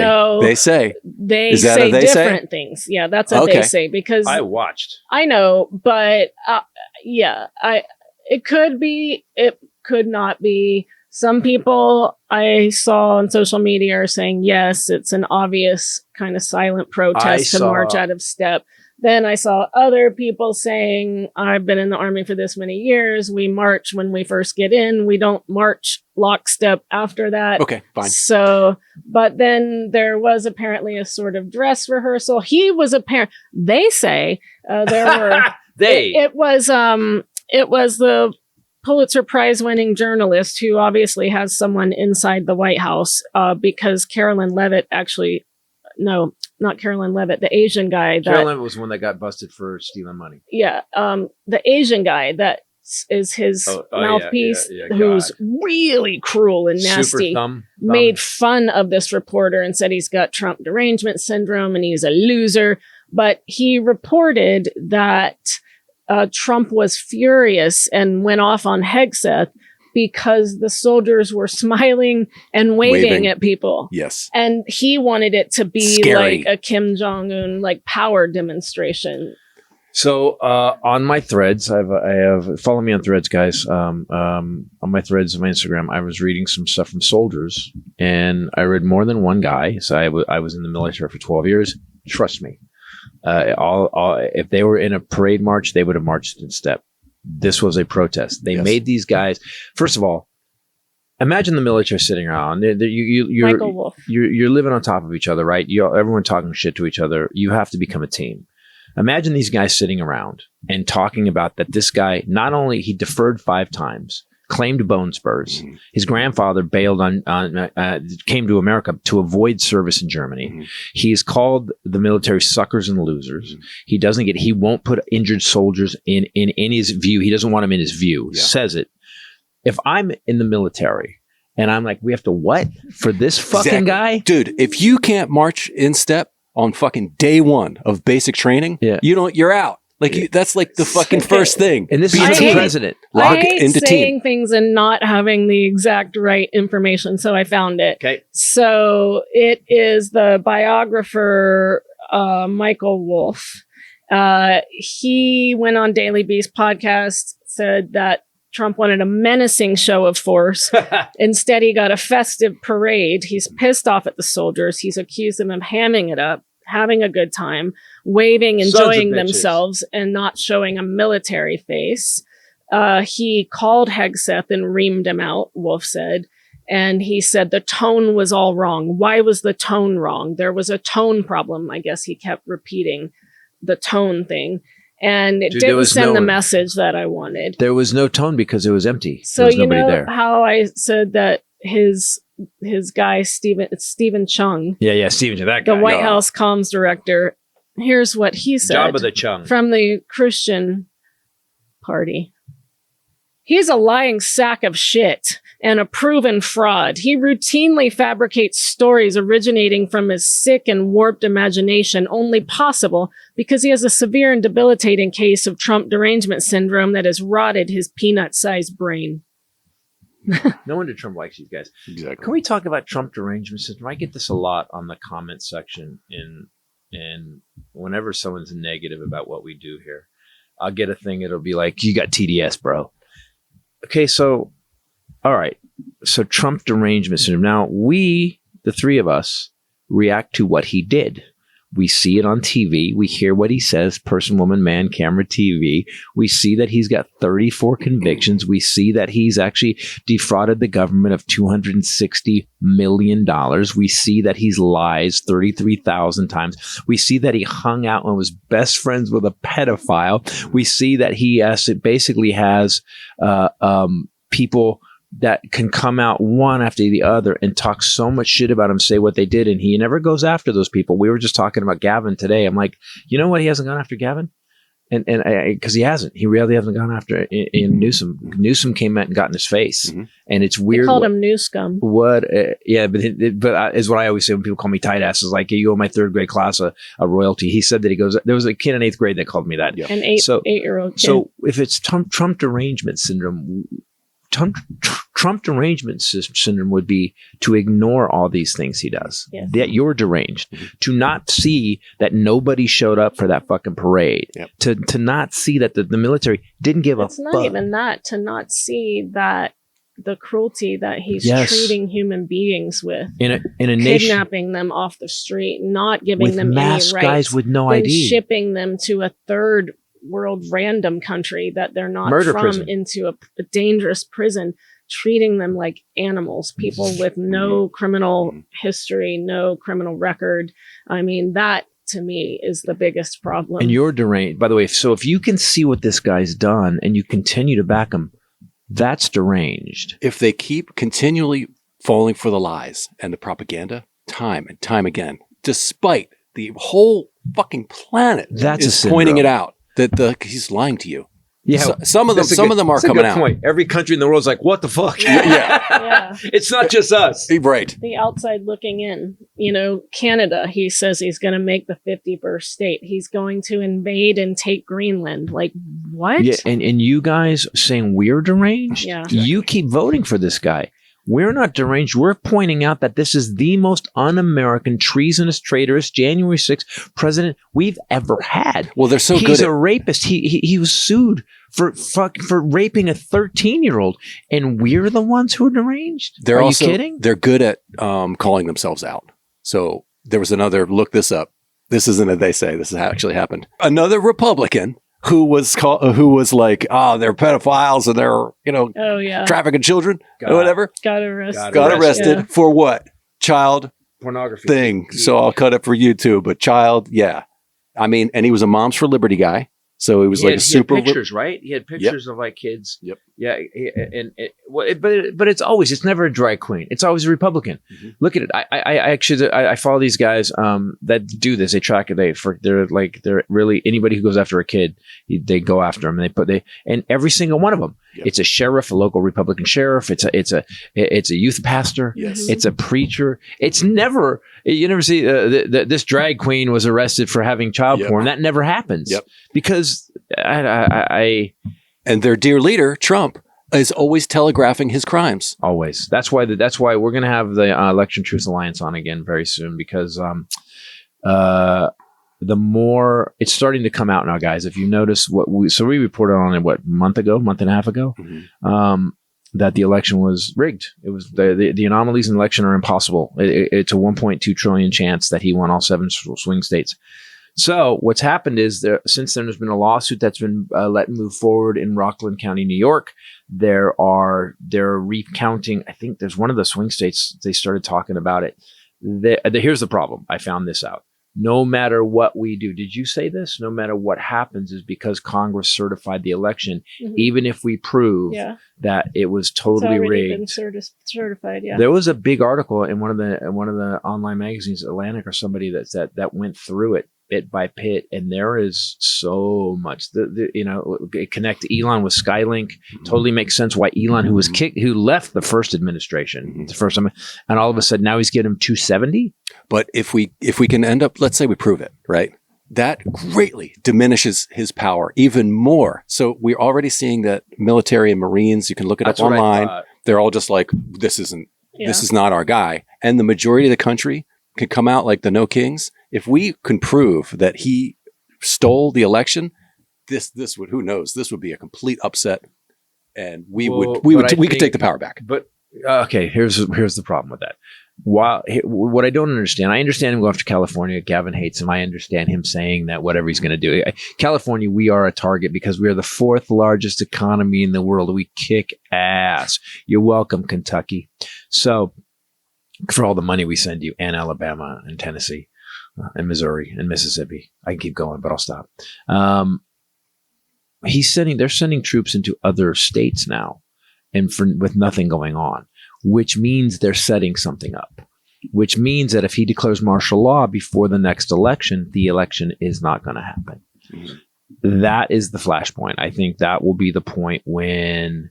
different things. Yeah, that's what they say because I watched. I know, but it could be, it could not be. Some people I saw on social media are saying yes, it's an obvious kind of silent protest to march out of step. Then I saw other people saying, I've been in the army for this many years. We march when we first get in. We don't march lockstep after that. Okay, fine. So, but then there was apparently a sort of dress rehearsal. He was they say there were, it was the Pulitzer Prize winning journalist who obviously has someone inside the White House because Carolyn Levitt actually, no, not Carolyn Levitt, the Asian guy. Carolyn Levitt was one that got busted for stealing money. Yeah. The Asian guy that is his mouthpiece, who's really cruel and nasty, made fun of this reporter and said he's got Trump derangement syndrome and he's a loser. But he reported that Trump was furious and went off on Hegseth because the soldiers were smiling and waving at people. Yes. And he wanted it to be scary, like a Kim Jong-un power demonstration. So on my threads, I have follow me on threads, guys. On my threads on my Instagram, I was reading some stuff from soldiers, and I read more than one guy. So I was in the military for 12 years. Trust me, if they were in a parade march, they would have marched in step. This was a protest. They made these guys. First of all, imagine the military sitting around. Michael Wolff. You're living on top of each other, right? Everyone talking shit to each other. You have to become a team. Imagine these guys sitting around and talking about that. This guy not only he deferred 5 times, claimed bone spurs. Mm-hmm. His grandfather bailed came to America to avoid service in Germany. Mm-hmm. He's called the military suckers and losers. Mm-hmm. He won't put injured soldiers in his view. He doesn't want them in his view. Yeah. Says it. If I'm in the military and I'm like, we have to what for this fucking guy? Dude, if you can't march in step on fucking day 1 of basic training, you're out. That's like the fucking first thing. And this is the president. I hate saying things and not having the exact right information, so I found it. Okay. So it is the biographer Michael Wolff. He went on Daily Beast podcast, said that Trump wanted a menacing show of force. Instead, he got a festive parade. He's pissed off at the soldiers. He's accused them of hamming it up, having a good time, waving, enjoying themselves, and not showing a military face. He called Hegseth and reamed him out, Wolff said. And he said the tone was all wrong. Why was the tone wrong? There was a tone problem. I guess he kept repeating the tone thing. And it didn't send the message that I wanted. There was no tone because it was empty. So there was nobody there. How I said that his guy, Stephen Chung. Yeah, Stephen Chung, that guy. The White House comms director. Here's what he said. Job of the Chung. From the Christian Party. He's a lying sack of shit and a proven fraud. He routinely fabricates stories originating from his sick and warped imagination, only possible because he has a severe and debilitating case of Trump derangement syndrome that has rotted his peanut-sized brain. No wonder Trump likes these guys. Exactly. Can we talk about Trump derangement syndrome? I get this a lot on the comment section And whenever someone's negative about what we do here, I'll get a thing. It'll be like, you got TDS, bro. Okay, so, all right. So Trump derangement syndrome. Now, we, the three of us, react to what he did. We see it on TV. We hear what he says, person, woman, man, camera, TV. We see that he's got 34 convictions. We see that he's actually defrauded the government of $260 million. We see that he's lies 33,000 times. We see that he hung out and was best friends with a pedophile. We see that he basically has people that can come out one after the other and talk so much shit about him, say what they did, and he never goes after those people. We were just talking about Gavin today. I'm like, you know what? He hasn't gone after Gavin, and because he hasn't. He really hasn't gone after in Newsom. Newsom came out and got in his face, and it's weird. They called him New Scum. What? Yeah, but is what I always say when people call me tight ass. Is like, you go in my third grade class, a royalty. He said that he goes. There was a kid in 8th grade that called me that. An eight-year-old kid. So if it's Trump derangement syndrome. Trump derangement syndrome would be to ignore all these things he does. Yes. That you're deranged. To not see that nobody showed up for that fucking parade. Yep. To not see that the military didn't give a fuck. It's not even that. To not see that the cruelty that he's treating human beings with. In a nation. Kidnapping them off the street, not giving them any rights. Guys with no ID. Shipping them to a third world random country that they're not Murder from prison. Into a dangerous prison, treating them like animals, people with no criminal history, no criminal record. I mean, that to me is the biggest problem. And you're deranged, by the way. So if you can see what this guy's done and you continue to back him, that's deranged. If they keep continually falling for the lies and the propaganda time and time again, despite the whole fucking planet is pointing it out. That he's lying to you. Yeah, some of them are coming out. Point. Every country in the world is like, what the fuck? Yeah. It's not just us. Right. The outside looking in. Canada, he says he's going to make the 51st state. He's going to invade and take Greenland. Like, what? Yeah, and you guys saying we're deranged? Yeah. You keep voting for this guy. We're not deranged. We're pointing out that this is the most un-American, treasonous, traitorous January 6th president we've ever had. Well, they're so good. He's a rapist. He was sued for raping a 13-year-old, and we're the ones who are deranged. Are you kidding? They're good at calling themselves out. So there was another. Look this up. This isn't a they say. This has actually happened. Another Republican who was like, they're pedophiles and they're, trafficking children or whatever. Got arrested. Got arrested for what? Child pornography thing. So I'll cut it for you too. But child, yeah. I mean, and he was a Moms for Liberty guy. So it was like a super. He had pictures, right? He had pictures of like kids. Yep. Yeah. But it's never a drag queen. It's always a Republican. Mm-hmm. Look at it. I follow these guys that do this. They track it. They're really anybody who goes after a kid, they go after them and and every single one of them. Yep. It's a sheriff, a local Republican sheriff. It's a youth pastor. Yes. It's a preacher. It's never. You never see this drag queen was arrested for having child porn. That never happens. Yep. Because and their dear leader Trump is always telegraphing his crimes. Always. That's why we're going to have the Election Truth Alliance on again very soon because the more it's starting to come out now, guys. If you notice we reported on it month and a half ago. Mm-hmm. That the election was rigged. It was the anomalies in the election are impossible. It's a 1.2 trillion chance that he won all 7 swing states. So what's happened is since then there's been a lawsuit that's been let move forward in Rockland County, New York. They're recounting. I think there's one of the swing states. They started talking about it. Here's the problem. I found this out. No matter what we do, did you say this? No matter what happens is because Congress certified the election, even if we prove that it was totally rigged. Been certified, yeah. There was a big article in one of the online magazines, Atlantic or somebody that went through it bit by bit, and there is so much. Connect Elon with Skylink totally makes sense why Elon, who left the first administration, the first time, and all of a sudden now he's getting him 270. But if we can end up, let's say we prove it, right? That greatly diminishes his power even more. So we're already seeing that military and Marines, you can look it up online. They're all just like, this is not our guy. And the majority of the country can come out like the No Kings if we can prove that he stole the election, this would, who knows, this would be a complete upset, and we could take the power back. But okay, here's the problem with that. What I don't understand, I understand him going after California. Gavin hates him. I understand him saying that whatever he's going to do. California, we are a target because we are the 4th largest economy in the world. We kick ass. You're welcome, Kentucky. So for all the money we send you, and Alabama and Tennessee and Missouri and Mississippi, I can keep going, but I'll stop. They're sending troops into other states now, and with nothing going on, which means they're setting something up, which means that if he declares martial law before the next election, the election is not going to happen. Mm-hmm. That is the flashpoint. I think that will be the point when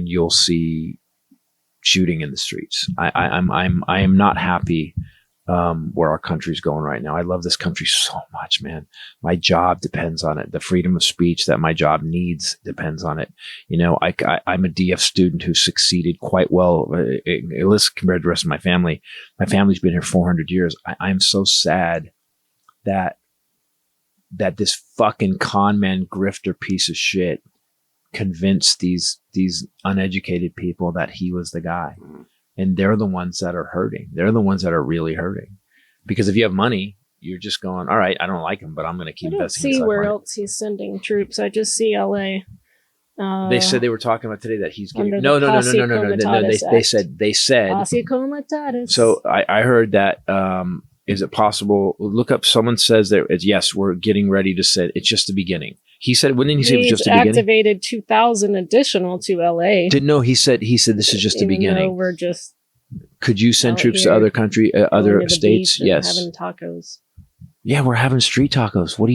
you'll see shooting in the streets. I am not happy where our country's going right now. I love this country so much, man. My job depends on it. The freedom of speech that my job needs depends on it. You know, I'm a DF student who succeeded quite well, at least compared to the rest of my family. My family's been here 400 years. I'm so sad that this fucking con man grifter piece of shit convinced these uneducated people that he was the guy. And they're the ones that are hurting. They're the ones that are really hurting. Because if you have money, you're just going, all right, I don't like him, but I'm going to keep investing. I don't see where else he's sending troops. I just see LA. They said they were talking about today that he's getting no. They said. Posse Comitatus. So I heard that. Is it possible? Look up. Someone says that yes, we're getting ready to send. It's just the beginning. He said, wouldn't he say it was just the beginning? Activated 2,000 additional to LA. Didn't know. He said this is just the beginning. We're just. Could you send troops to other other states? Yes. Having tacos. Yeah, we're having street tacos. Why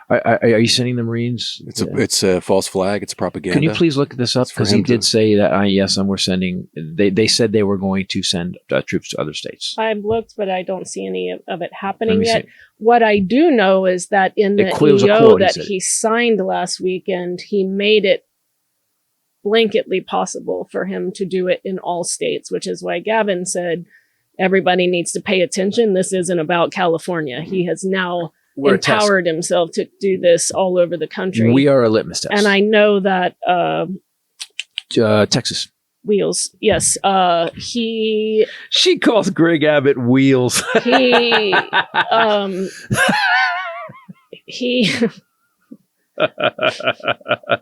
are you sending the Marines? It's a false flag. It's propaganda. Can you please look this up? Because he did say that, yes, and we're sending, they said they were going to send troops to other states. I've looked, but I don't see any of it happening yet. What I do know is that in the EO that he signed last weekend, he made it blanketly possible for him to do it in all states, which is why Gavin said, everybody needs to pay attention. This isn't about California. He has now empowered himself to do this all over the country. We are a litmus test. And I know that Texas. Wheels. Yes. She calls Greg Abbott Wheels. He I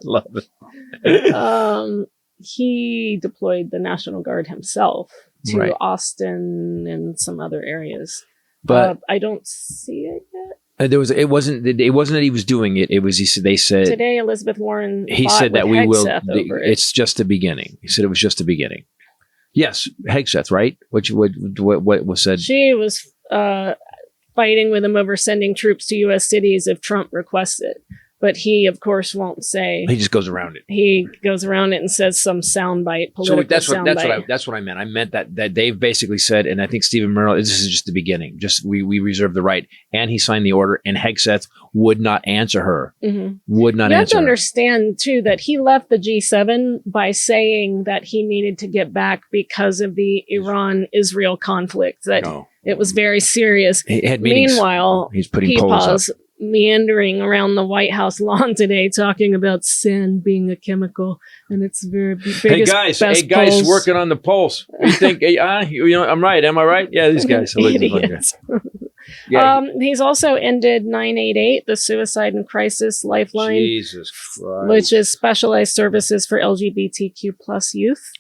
love it. He deployed the National Guard himself to Austin and some other areas, but I don't see it yet. It wasn't that he was doing it. It was they said today Elizabeth Warren. He said that we will. It's just the beginning. He said it was just the beginning. Yes, Hegseth, right? What was said? She was fighting with him over sending troops to U.S. cities if Trump requests it. But he, of course, won't say. He just goes around it. He goes around it and says some soundbite, political soundbite. That's what I meant. I meant that they've basically said, and I think Stephen Merrill, this is just the beginning. Just we reserve the right. And he signed the order, and Hegseth would not answer her. Mm-hmm. Would not answer her. You have to understand, too, that he left the G7 by saying that he needed to get back because of the Iran-Israel conflict, that it was very serious. He had meetings. Meanwhile, he's putting polls up. Meandering around the White House lawn today, talking about sand being a chemical, and it's very biggest. Hey guys, working on the pulse. You think? I'm right. Am I right? Yeah, these guys. He's also ended 988, the Suicide and Crisis Lifeline, Jesus Christ, which is specialized services for LGBTQ plus youth.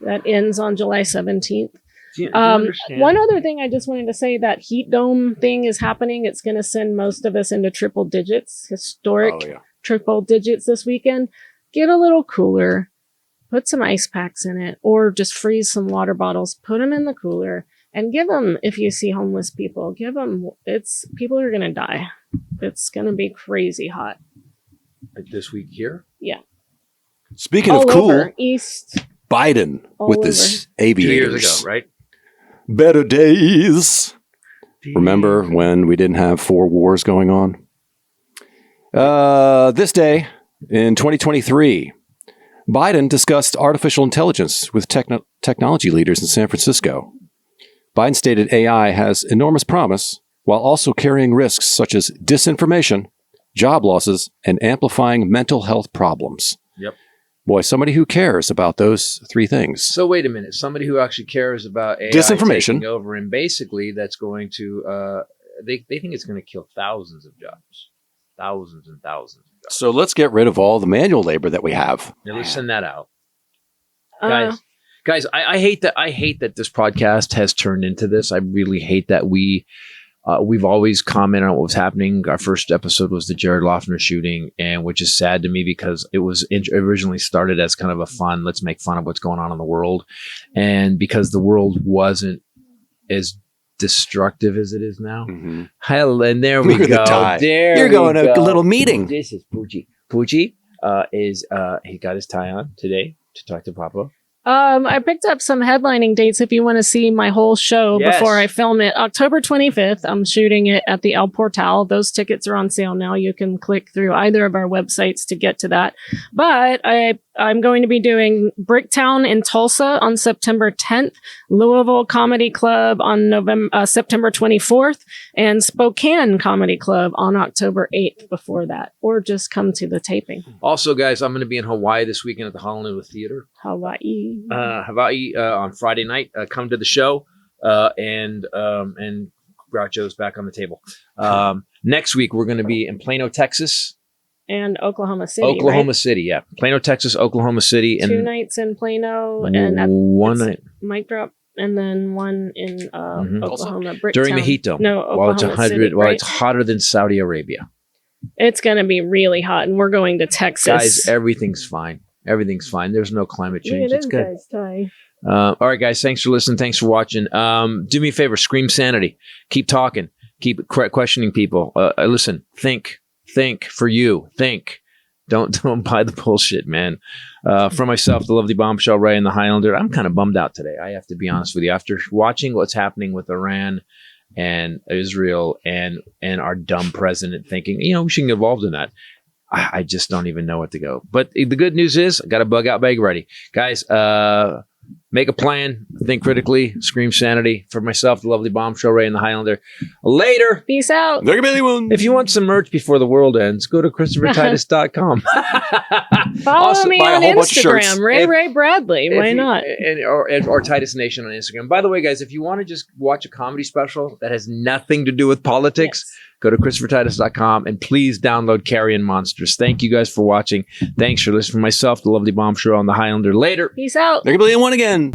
That ends on July 17th. One other thing I just wanted to say, that heat dome thing is happening. It's going to send most of us into triple digits, historic triple digits this weekend. Get a little cooler, put some ice packs in it, or just freeze some water bottles, put them in the cooler, and give them, if you see homeless people, give them, people are going to die. It's going to be crazy hot. Like this week here? Yeah. Speaking of cool, East. Biden with his aviators. 2 years ago, right? Better days. Remember when we didn't have 4 wars going on? This day in 2023, Biden discussed artificial intelligence with technology leaders in San Francisco. Biden stated AI has enormous promise while also carrying risks such as disinformation, job losses, and amplifying mental health problems. Yep. Boy, somebody who cares about those three things. So wait a minute. Somebody who actually cares about AI disinformation taking over, and basically that's going to, they think it's going to kill thousands of jobs. Thousands and thousands of jobs. So let's get rid of all the manual labor that we have. Now, let's send that out. Guys, I hate that this podcast has turned into this. I really hate that we've always commented on what was happening. Our first episode was the Jared Loughner shooting, and which is sad to me because it was originally started as kind of a fun, let's make fun of what's going on in the world. And because the world wasn't as destructive as it is now. Mm-hmm. Hell, and there we go. There You're going to a little meeting. This is Poochie. Poochie he got his tie on today to talk to Papa. I picked up some headlining dates if you want to see my whole show before I film it. October 25th, I'm shooting it at the El Portal. Those tickets are on sale now. You can click through either of our websites to get to that. But I'm going to be doing Bricktown in Tulsa on September 10th, Louisville Comedy Club on September 24th, and Spokane Comedy Club on October 8th before that. Or just come to the taping. Also, guys, I'm going to be in Hawaii this weekend at the Honolulu Theater. Hawaii on Friday night. Come to the show, and Groucho's back on the table. Next week we're going to be in Plano, Texas, and Oklahoma City. Oklahoma City, yeah, Plano, Texas, Oklahoma City, and 2 nights in Plano, and one night mic drop, and then one in Oklahoma. Bricktown. During the heat dome. No, Oklahoma it's 100. City, while right? it's hotter than Saudi Arabia. It's going to be really hot, and we're going to Texas. Guys, everything's fine. Everything's fine. There's no climate change. It's good. All right, guys. Thanks for listening. Thanks for watching. Do me a favor. Scream sanity. Keep talking. Keep questioning people. Listen. Think for you. Think. Don't buy the bullshit, man. For myself, the lovely bombshell Ray and the Highlander. I'm kind of bummed out today. I have to be honest with you. After watching what's happening with Iran and Israel and our dumb president thinking, we should get involved in that. I just don't even know what to go. But the good news is I got a bug out bag ready. Guys, make a plan. Think critically. Scream sanity. For myself, the lovely bombshell Ray and the Highlander. Later. Peace out. If you want some merch before the world ends, go to ChristopherTitus.com. Follow me on Instagram. Ray Bradley. Why not? Or Titus Nation on Instagram. By the way, guys, if you want to just watch a comedy special that has nothing to do with politics, go to ChristopherTitus.com and please download Carrion Monsters. Thank you guys for watching. Thanks for listening. For myself, the lovely bombshell on the Highlander. Later. Peace out. There can be one again.